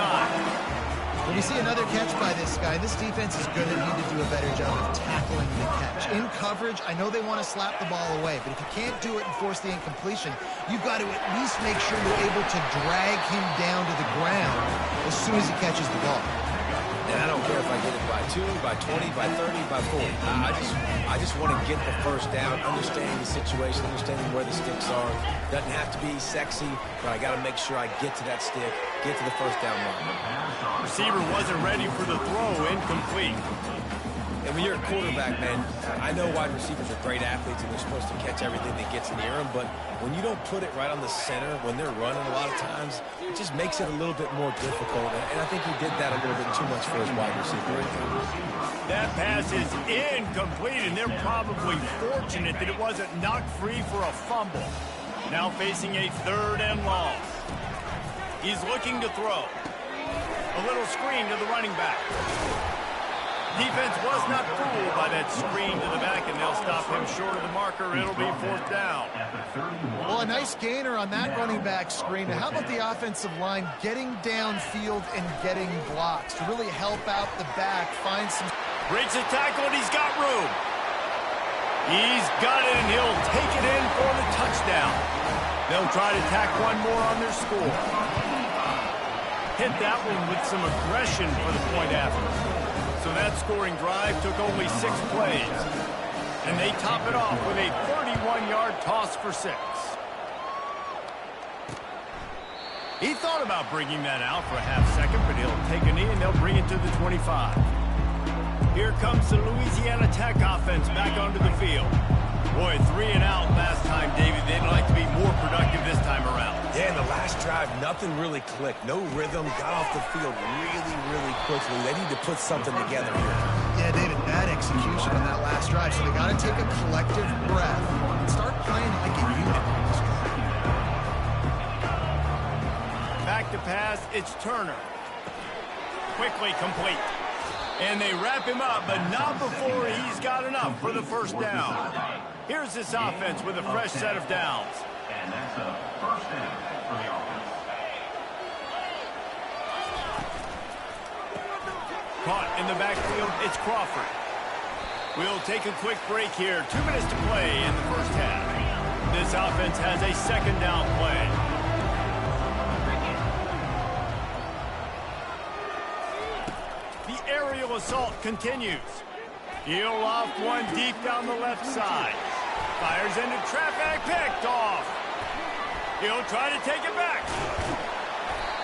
When you see another catch by this guy, this defense is going to need to do a better job of tackling the catch. In coverage, I know they want to slap the ball away, but if you can't do it and force the incompletion, you've got to at least make sure you're able to drag him down to the ground as soon as he catches the ball. And I don't care if I get it by 2, by 20, by 30, by 40. I just want to get the 1st down, understanding the situation, understanding where the sticks are. Doesn't have to be sexy, but I got to make sure I get to that stick, get to the 1st down line. Receiver wasn't ready for the throw, incomplete. And when you're a quarterback, man, I know wide receivers are great athletes and they're supposed to catch everything that gets near them, but when you don't put it right on the center, when they're running a lot of times, it just makes it a little bit more difficult. And I think he did that a little bit too much for his wide receiver. That pass is incomplete, and they're probably fortunate that it wasn't knocked free for a fumble. Now facing a 3rd and long. He's looking to throw. A little screen to the running back. Defense was not fooled by that screen to the back, and they'll stop him short of the marker. It'll be 4th down. Well, a nice gainer on that running back screen. Now, how about the offensive line getting downfield and getting blocks to really help out the back, find some... Breaks a tackle, and he's got room. He's got it, and he'll take it in for the touchdown. They'll try to tack one more on their score. Hit that one with some aggression for the point after. So that scoring drive took only 6 plays. And they top it off with a 31-yard toss for 6. He thought about bringing that out for a half second, but he'll take a knee and they'll bring it to the 25. Here comes the Louisiana Tech offense back onto the field. Boy, 3 and out last time, David. They'd like to be more productive this time around. Yeah, in the last drive, nothing really clicked. No rhythm, got off the field really, really quickly. They need to put something together here. Yeah, David, bad execution on that last drive, so they got to take a collective breath and start playing like a unit. Back to pass, it's Turner. quickly complete. And they wrap him up, but not before he's got enough for the first down. Here's this offense with a fresh set of downs. And that's a first down for the offense. Caught in the backfield, it's Crawford. We'll take a quick break here. 2 minutes to play in the first half. This offense has a second down play. The aerial assault continues. He'll loft one deep down the left side. Fires into traffic, picked off. He'll try to take it back.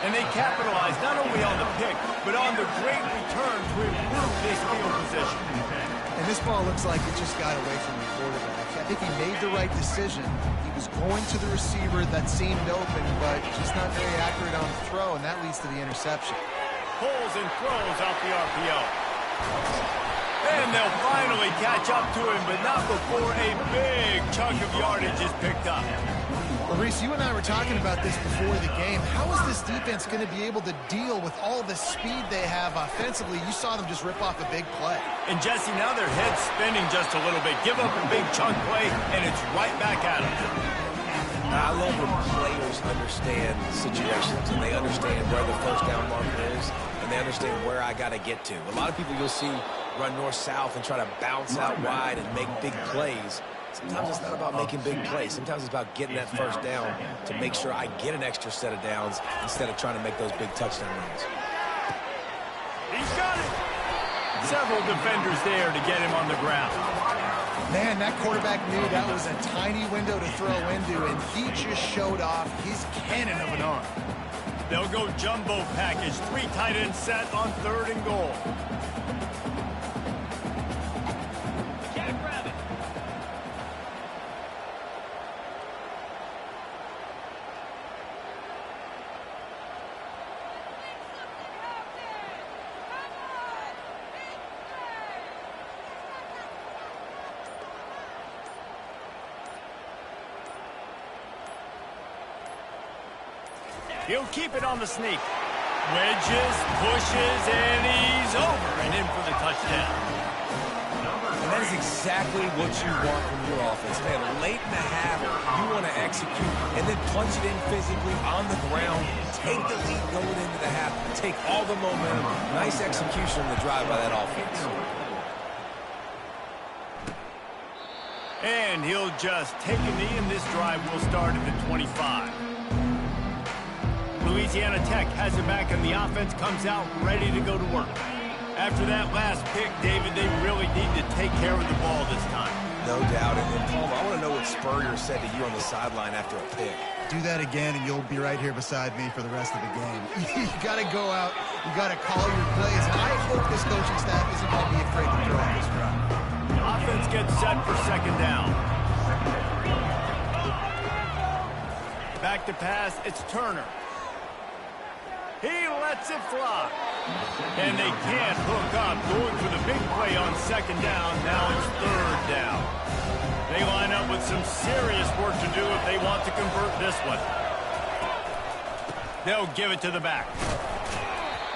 And they capitalize not only on the pick, but on the great return to improve this field position. And this ball looks like it just got away from the quarterback. I think he made the right decision. He was going to the receiver that seemed open, but just not very accurate on the throw, and that leads to the interception. Pulls and throws off the RPO. And they'll finally catch up to him, but not before a big chunk of yardage is picked up. Well, Reese, you and I were talking about this before the game. How is this defense going to be able to deal with all the speed they have offensively? You saw them just rip off a big play. And, Jesse, now their head's spinning just a little bit. Give up a big chunk play, and it's right back at them. I love when players understand situations, and they understand where the first down marker is, and they understand where I got to get to. A lot of people you'll see run north-south and try to bounce out wide and make big plays. Sometimes it's not about making big plays. Sometimes it's about getting that first down to make sure I get an extra set of downs instead of trying to make those big touchdown runs. He's got it. Several defenders there to get him on the ground. Man, that quarterback knew that was a tiny window to throw into, and he just showed off his cannon of an arm. They'll go jumbo package. 3 tight ends set on 3rd and goal. He'll keep it on the sneak. Wedges, pushes, and he's over and in for the touchdown. And that is exactly what you want from your offense, man. Late in the half, you want to execute and then punch it in physically on the ground. Take the lead going into the half. Take all the momentum. Nice execution on the drive by that offense. And he'll just take a knee, and this drive will start at the 25. Louisiana Tech has it back, and the offense comes out ready to go to work. After that last pick, David, they really need to take care of the ball this time. No doubt. And Palmer, I want to know what Spurrier said to you on the sideline after a pick. Do that again, and you'll be right here beside me for the rest of the game. You got to go out. You got to call your plays. And I hope this coaching staff isn't going to be afraid to throw on this drive. Offense gets set for 2nd down. Back to pass, it's Turner. He lets it fly. And they can't hook up. Going for the big play on 2nd down. Now it's 3rd down. They line up with some serious work to do if they want to convert this one. They'll give it to the back.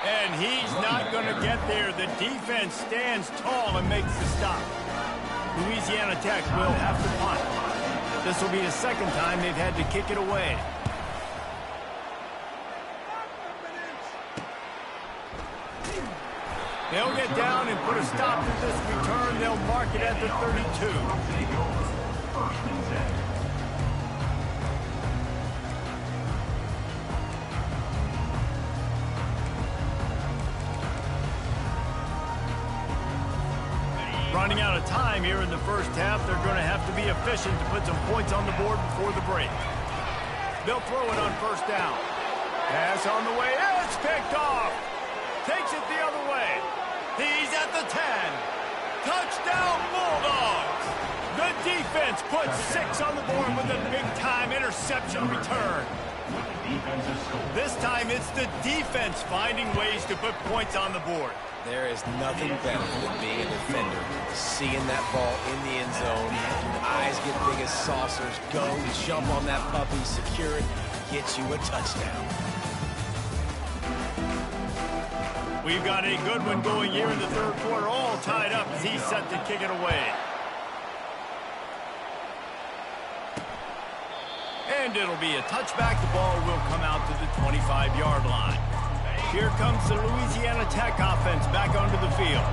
And he's not going to get there. The defense stands tall and makes the stop. Louisiana Tech will have to punt. This will be the 2nd time they've had to kick it away. They'll get down and put a stop to this return. They'll mark it at the 32. Running out of time here in the first half. They're going to have to be efficient to put some points on the board before the break. They'll throw it on 1st down. Pass on the way. It's picked off. Takes it the other way. He's at the 10. Touchdown, Bulldogs. The defense puts 6 on the board with a big-time interception return. This time it's the defense finding ways to put points on the board. There is nothing better than being a defender. Seeing that ball in the end zone, your eyes get big as saucers, go, jump on that puppy, secure it, get you a touchdown. We've got a good one going here in the third quarter, all tied up as he's set to kick it away. And it'll be a touchback. The ball will come out to the 25-yard line. Here comes the Louisiana Tech offense back onto the field.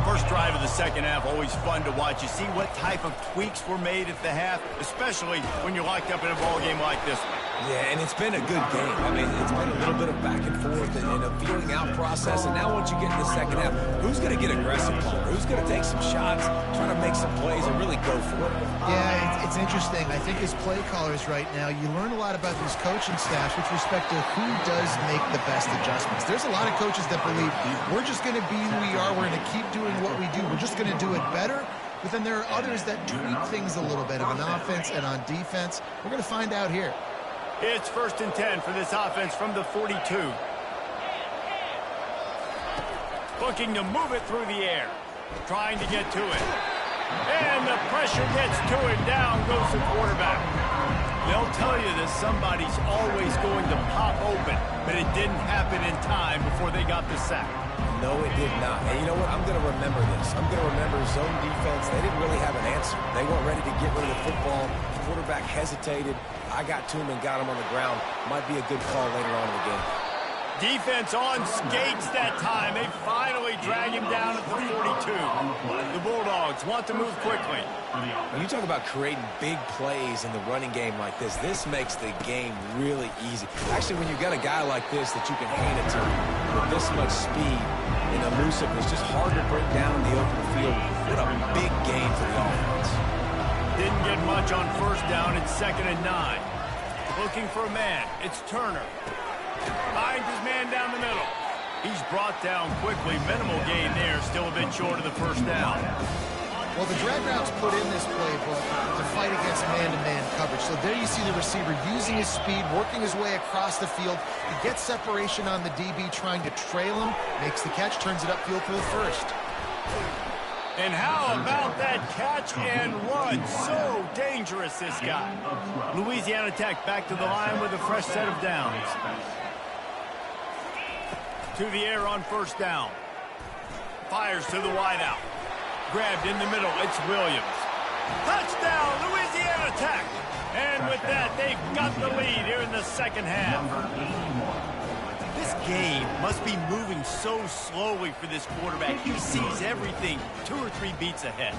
First drive of the second half, always fun to watch. You see what type of tweaks were made at the half, especially when you're locked up in a ball game like this one. Yeah, and it's been a good game. I mean, it's been a little bit of back and forth and a feeling out process. And now once you get in the second half, who's going to get aggressive, Palmer? Who's going to take some shots, try to make some plays, and really go for it? Yeah, it's interesting. I think as play callers right now, you learn a lot about these coaching staffs with respect to who does make the best adjustments. There's a lot of coaches that believe we're just going to be who we are. We're going to keep doing what we do. We're just going to do it better. But then there are others that tweak things a little bit on offense and on defense. We're going to find out here. It's 1st and 10 for this offense from the 42. Looking to move it through the air. Trying to get to it. And the pressure gets to it. Down goes the quarterback. They'll tell you that somebody's always going to pop open, but it didn't happen in time before they got the sack. No, it did not. And you know what? I'm going to remember this. I'm going to remember zone defense. They didn't really have an answer. They weren't ready to get rid of the football. The quarterback hesitated. I got to him and got him on the ground. Might be a good call later on in the game. Defense on skates that time. They finally drag him down at the 42. The Bulldogs want to move quickly. When you talk about creating big plays in the running game like this makes the game really easy. Actually, when you've got a guy like this that you can hand it to with this much speed and elusiveness, just hard to bring down in the open field. What a big game for the offense. Didn't get much on first down. It's 2nd and 9. Looking for a man. It's Turner. Finds his man down the middle. He's brought down quickly. Minimal gain there. Still a bit short of the first down. Well, the drag routes put in this playbook to fight against man-to-man coverage. So there you see the receiver using his speed, working his way across the field. He gets separation on the DB, trying to trail him, makes the catch, turns it upfield for the first. And how about that catch and run? So dangerous, this guy. Louisiana Tech back to the line with a fresh set of downs. To the air on first down. Fires to the wideout. Grabbed in the middle. It's Williams. Touchdown, Louisiana Tech. And with that, they've got the lead here in the second half. This game must be moving so slowly for this quarterback. He sees everything 2 or 3 beats ahead.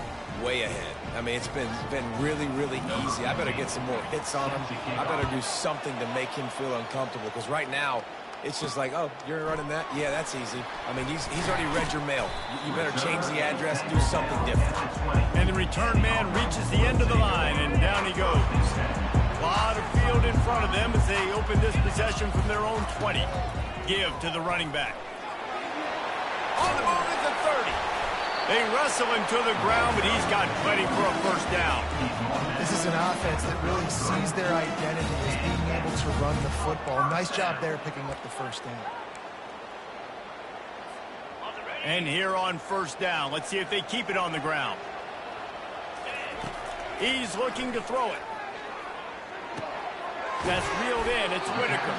Way ahead. I mean, it's been really, really easy. I better get some more hits on him. I better do something to make him feel uncomfortable, because right now, it's just like, oh, you're running that? Yeah, that's easy. I mean, he's already read your mail. You better change the address, do something different. And the return man reaches the end of the line, and down he goes. A lot of field in front of them as they open this possession from their own 20. Give to the running back. On the move at the 30. They wrestle him to the ground, but he's got plenty for a first down. This is an offense that really sees their identity as being able to run the football. Nice job there picking up the first down. And here on first down, let's see if they keep it on the ground. He's looking to throw it. That's reeled in. It's Whitaker.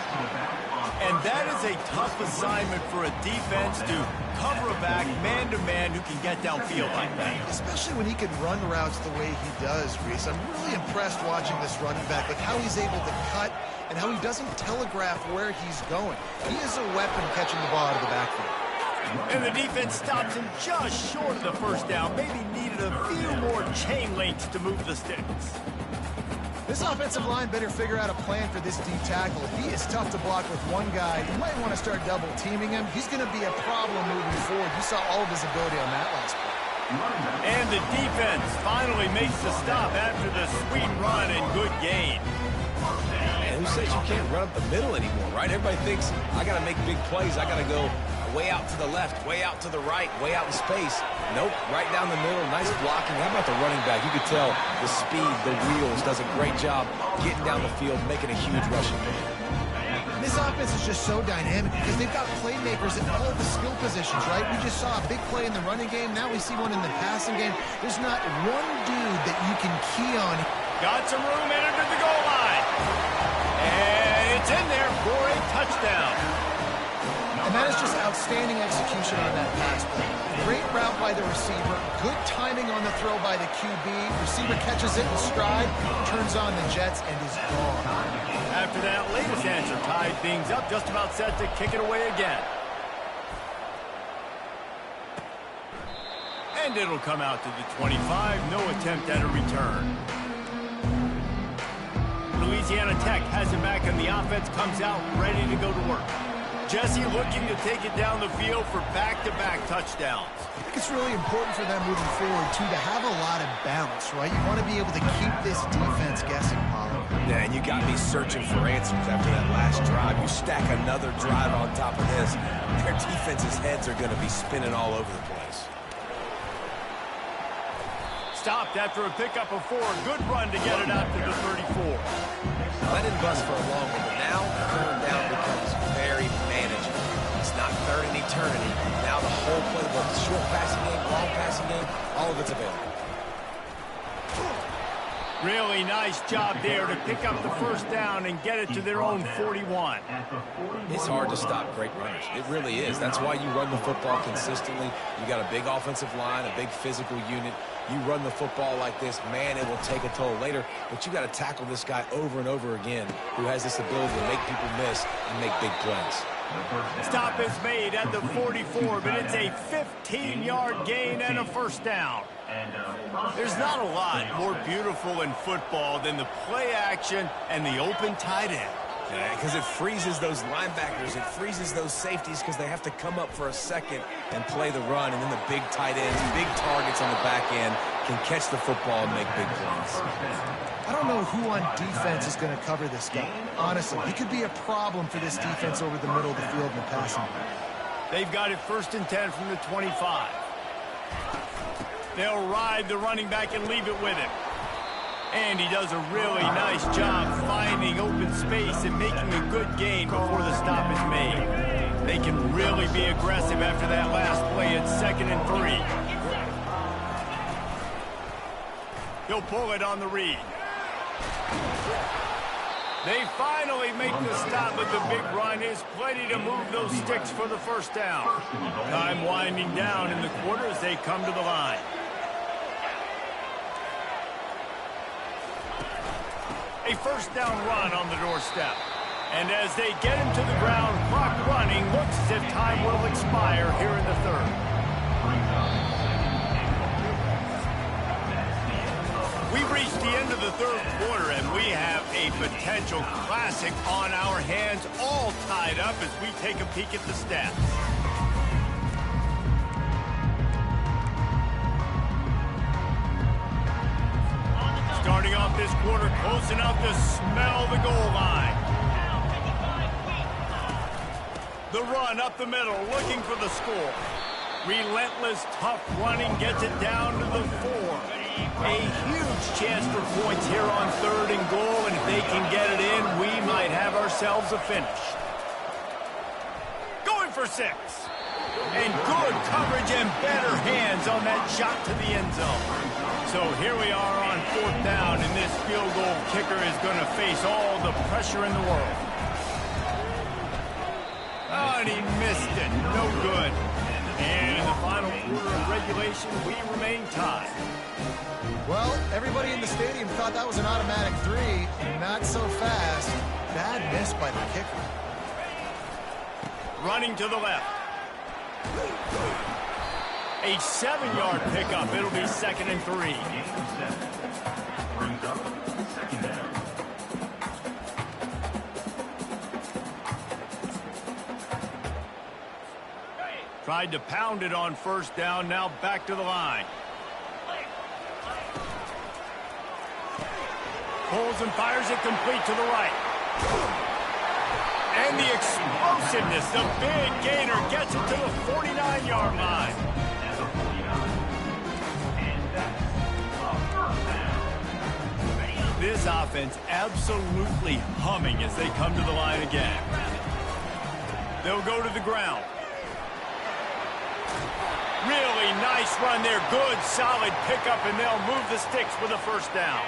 And that is a tough assignment for a defense to cover a back man-to-man who can get downfield like that. Especially when he can run routes the way he does, Reese. I'm really impressed watching this running back, like how he's able to cut and how he doesn't telegraph where he's going. He is a weapon catching the ball out of the backfield. And the defense stops him just short of the first down. Maybe needed a few more chain links to move the sticks. This offensive line better figure out a plan for this D tackle. He is tough to block with one guy. You might want to start double teaming him. He's going to be a problem moving forward. You saw all of his ability on that last play. And the defense finally makes the stop after the sweet run and good gain. Man, who says you can't run up the middle anymore, right? Everybody thinks, I got to make big plays. I got to go way out to the left, way out to the right, way out in space. Nope, right down the middle. Nice blocking. How about the running back? You could tell the speed, the wheels, does a great job getting down the field, making a huge rushing play. This offense is just so dynamic because they've got playmakers in all of the skill positions, right? We just saw a big play in the running game. Now we see one in the passing game. There's not one dude that you can key on. Got some room in under the goal line. And it's in there for a touchdown. And that is just outstanding execution on that pass play. Great route by the receiver, good timing on the throw by the QB. Receiver catches it in stride, turns on the jets, and is gone. After that latest answer tied things up, just about set to kick it away again. And it'll come out to the 25, no attempt at a return. Louisiana Tech has it back, and the offense comes out ready to go to work. Jesse looking to take it down the field for back-to-back touchdowns. I think it's really important for them moving forward, too, to have a lot of balance, right? You want to be able to keep this defense guessing, Pollard. Yeah, and you got me searching for answers after that last drive. You stack another drive on top of this, their defense's heads are going to be spinning all over the place. Stopped after a pickup of 4. Good run to get it out to the 34. That didn't bust for a long one, but now third down becomes very manageable. It's not third in eternity. Now the whole playbook, short passing game, long passing game, all of it's available. Really nice job there to pick up the first down and get it to their own 41. It's hard to stop great runners. It really is. That's why you run the football consistently. You got a big offensive line, a big physical unit. You run the football like this, man, it will take a toll later. But you got to tackle this guy over and over again who has this ability to make people miss and make big plays. Stop is made at the 44, but it's a 15-yard gain and a first down. There's not a lot more beautiful in football than the play action and the open tight end. Yeah, because it freezes those linebackers. It freezes those safeties because they have to come up for a second and play the run. And then the big tight ends, big targets on the back end can catch the football and make big plays. I don't know who on defense is going to cover this guy. Honestly, he could be a problem for this defense over the middle of the field in the passing game. They've got it 1st and 10 from the 25. They'll ride the running back and leave it with him. And he does a really nice job finding open space and making a good gain before the stop is made. They can really be aggressive after that last play at 2nd and 3. He'll pull it on the read. They finally make the stop, but the big run is plenty to move those sticks for the first down. Time winding down in the quarter as they come to the line. A first down run on the doorstep. And as they get him to the ground, clock running, looks as if time will expire here in the 3rd. We've reached the end of the 3rd quarter, and we have a potential classic on our hands, all tied up as we take a peek at the stats. Starting off this quarter, close enough to smell the goal line. The run up the middle, looking for the score. Relentless, tough running gets it down to the 4. A huge chance for points here on 3rd and goal, and if they can get it in, we might have ourselves a finish. Going for 6. And good coverage and better hands on that shot to the end zone. So here we are on 4th down, and this field goal kicker is going to face all the pressure in the world. Oh, and he missed it. No good. And in the final quarter of regulation, we remain tied. Well, everybody in the stadium thought that was an automatic 3. Not so fast. Bad miss by the kicker. Running to the left. A 7-yard pickup. It'll be 2nd and 3. Tried to pound it on 1st down. Now back to the line. Pulls and fires it complete to the right. And the explosiveness, the big gainer gets it to the 49-yard line. This offense absolutely humming as they come to the line again. They'll go to the ground. Really nice run there. Good, solid pickup, and they'll move the sticks with a first down.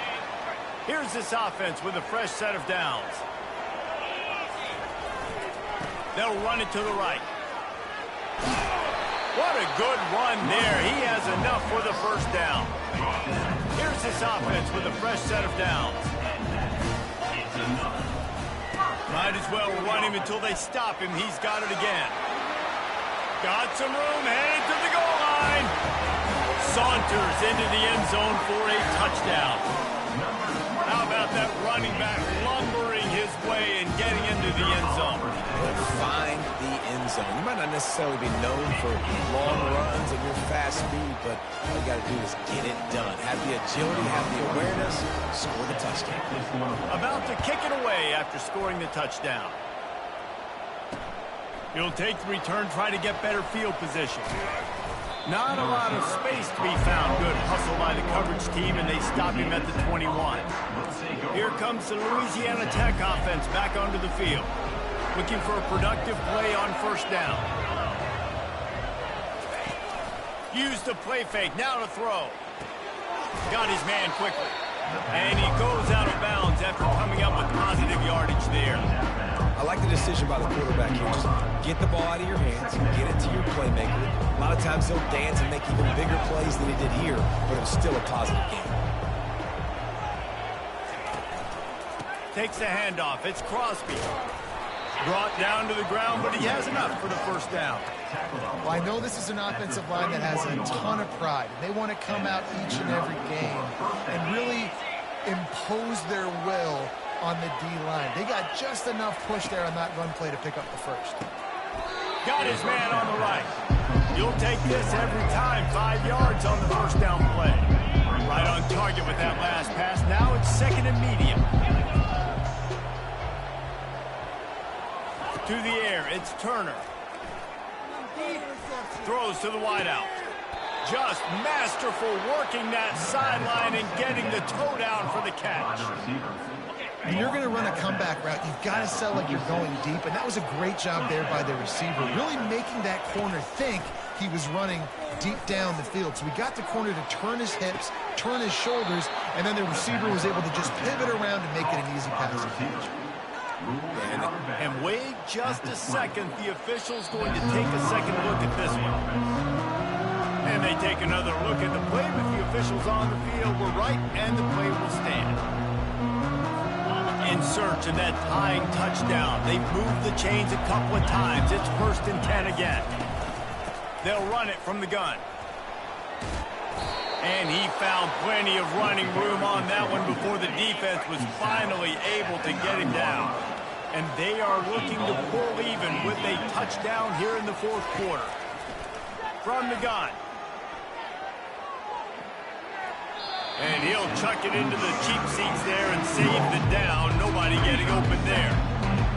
Here's this offense with a fresh set of downs. They'll run it to the right. What a good run there. He has enough for the first down. Here's this offense with a fresh set of downs. Might as well run him until they stop him. He's got it again. Got some room, headed to the goal line. Saunters into the end zone for a touchdown. How about that running back lumbering his way and getting into the end zone? Find the end zone. You might not necessarily be known for long runs and your fast speed, but all you got to do is get it done. Have the agility, have the awareness, score the touchdown. About to kick it away after scoring the touchdown. He'll take the return, try to get better field position. Not a lot of space to be found. Good hustle by the coverage team, and they stop him at the 21. Here comes the Louisiana Tech offense back onto the field. Looking for a productive play on first down. Used the play fake, now to throw. Got his man quickly. And he goes out of bounds after coming up with positive yardage there. I like the decision by the quarterback here. Just get the ball out of your hands, get it to your playmaker. A lot of times he'll dance and make even bigger plays than he did here, but it was still a positive game. Takes the handoff. It's Crosby. Brought down to the ground, but he has enough for the first down. Well, I know this is an offensive line that has a ton of pride. They want to come out each and every game and really impose their will on the D-line. They got just enough push there on that run play to pick up the first. Got his man on the right. You'll take this every time. 5 yards on the first down play. Right on target with that last pass. Now it's second and medium. To the air, it's Turner. Throws to the wideout. Just masterful working that sideline and getting the toe down for the catch. When you're going to run a comeback route, you've got to sell like you're going deep, and that was a great job there by the receiver, really making that corner think he was running deep down the field. So we got the corner to turn his hips, turn his shoulders, and then the receiver was able to just pivot around and make it an easy pass. And wait just a second. The official's going to take a second look at this one. And they take another look at the play with the officials on the field. We're right, and the play will stand. In search of that tying touchdown. They've moved the chains a couple of times. It's 1st and 10 again. They'll run it from the gun. And he found plenty of running room on that one before the defense was finally able to get him down. And they are looking to pull even with a touchdown here in the 4th quarter. From the gun. And he'll chuck it into the cheap seats there and save the down. Nobody getting open there.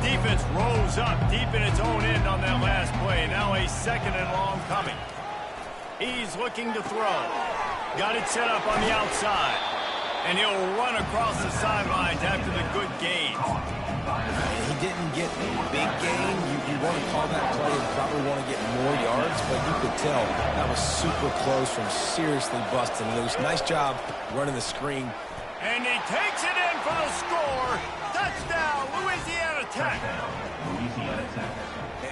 Defense rolls up deep in its own end on that last play. Now a 2nd and long coming. He's looking to throw. Got it set up on the outside. And he'll run across the sidelines after the good gain. He didn't get a big gain. You want to call that play and probably want to get more yards, but you could tell that was super close from seriously busting loose. Nice job running the screen. And he takes it in for the score. Touchdown, Louisiana Tech.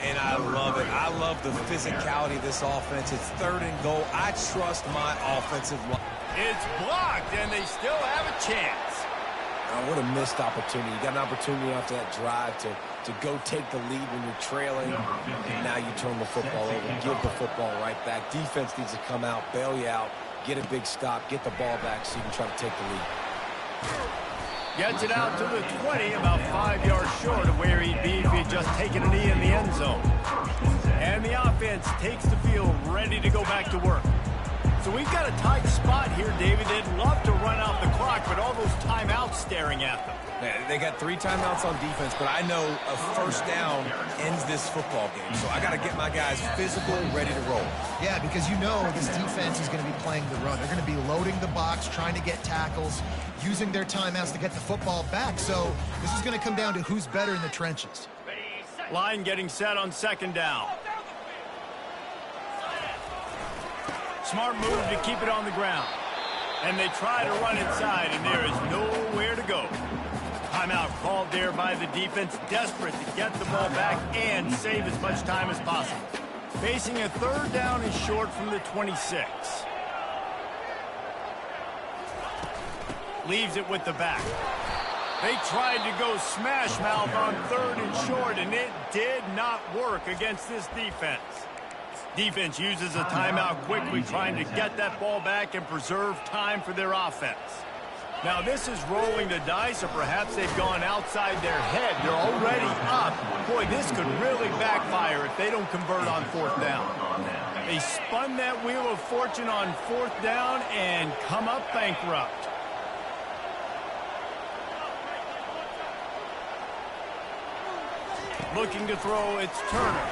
And I love it. I love the physicality of this offense. It's 3rd and goal. I trust my offensive line. It's blocked, and they still have a chance. Oh, what a missed opportunity. You got an opportunity after that drive to go take the lead when you're trailing. And now you turn the football over, give the football right back. Defense needs to come out, bail you out, get a big stop, get the ball back so you can try to take the lead. Gets it out to the 20, about 5 yards short of where he'd be if he'd just taken a knee in the end zone. And the offense takes the field, ready to go back to work. So we've got a tight spot here, David. They'd love to run out the clock, but all those timeouts staring at them. Yeah, they got 3 timeouts on defense, but I know a first down ends this football game. So I got to get my guys physical, ready to roll. Yeah, because you know this defense is going to be playing the run. They're going to be loading the box, trying to get tackles, using their timeouts to get the football back. So this is going to come down to who's better in the trenches. Line getting set on 2nd down. Smart move to keep it on the ground. And they try to run inside, and there is nowhere to go. Timeout called there by the defense, desperate to get the ball back and save as much time as possible. Facing a third down and short from the 26. Leaves it with the back. They tried to go smash mouth on third and short, and it did not work against this defense. Defense uses a timeout quickly, trying to get that ball back and preserve time for their offense. Now, this is rolling the dice, or perhaps they've gone outside their head. They're already up. Boy, this could really backfire if they don't convert on fourth down. They spun that wheel of fortune on fourth down and come up bankrupt. Looking to throw, it's Turner.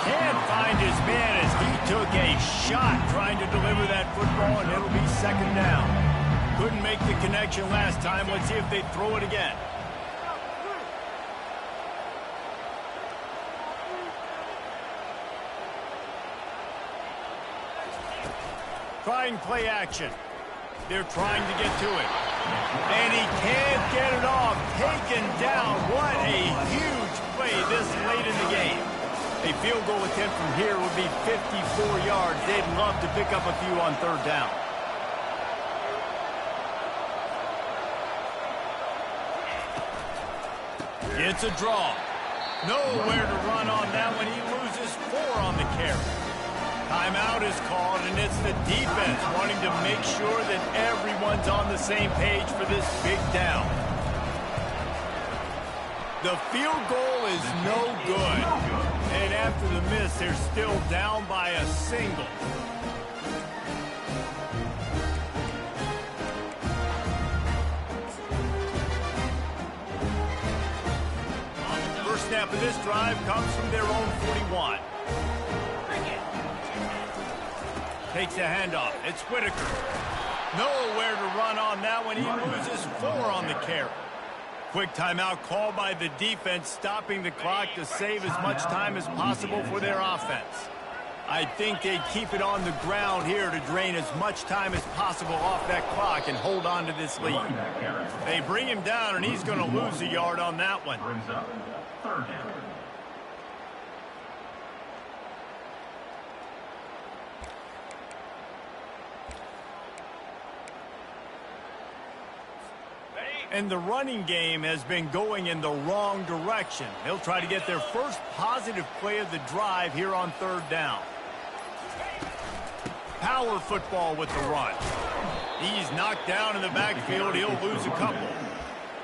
Can't find his man as he took a shot trying to deliver that football, and it'll be second down. Couldn't make the connection last time. Let's see if they throw it again. Trying play action. They're trying to get to it. And he can't get it off. Taken down. What a huge play this late in the game. A field goal attempt from here would be 54 yards. They'd love to pick up a few on third down. It's a draw. Nowhere to run on that one. He loses 4 on the carry. Timeout is called, and it's the defense wanting to make sure that everyone's on the same page for this big down. The field goal is no good. And after the miss, they're still down by a single. First snap of this drive comes from their own 41. Takes a handoff. It's Whitaker. Nowhere to run on that one. He loses 4 on the carry. Quick timeout called by the defense, stopping the clock to save as much time as possible for their offense. I think they keep it on the ground here to drain as much time as possible off that clock and hold on to this lead. They bring him down, and he's going to lose a yard on that one. Brings up third down. And the running game has been going in the wrong direction. They'll try to get their first positive play of the drive here on third down. Power football with the run. He's knocked down in the backfield. He'll lose a couple.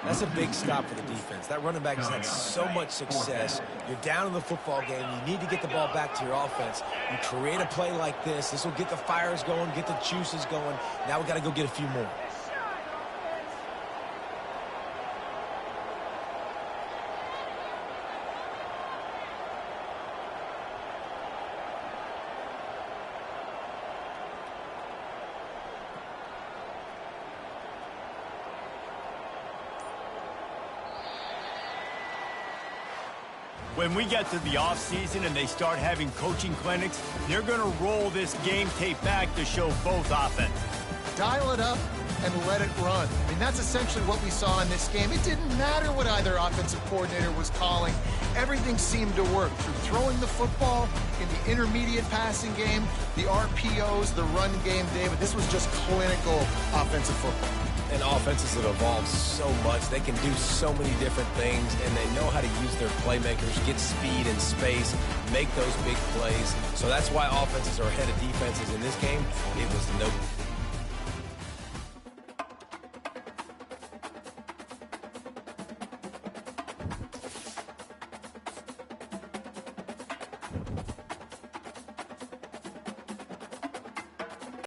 That's a big stop for the defense. That running back has had so much success. You're down in the football game. You need to get the ball back to your offense. You create a play like this. This will get the fires going, get the juices going. Now we got to go get a few more. When we get to the offseason and they start having coaching clinics, they're going to roll this game tape back to show both offenses. Dial it up and let it run. I mean, that's essentially what we saw in this game. It didn't matter what either offensive coordinator was calling. Everything seemed to work through throwing the football in the intermediate passing game, the RPOs, the run game, David. This was just clinical offensive football. And offenses have evolved so much. They can do so many different things, and they know how to use their playmakers, get speed and space, make those big plays. So that's why offenses are ahead of defenses in this game. It was no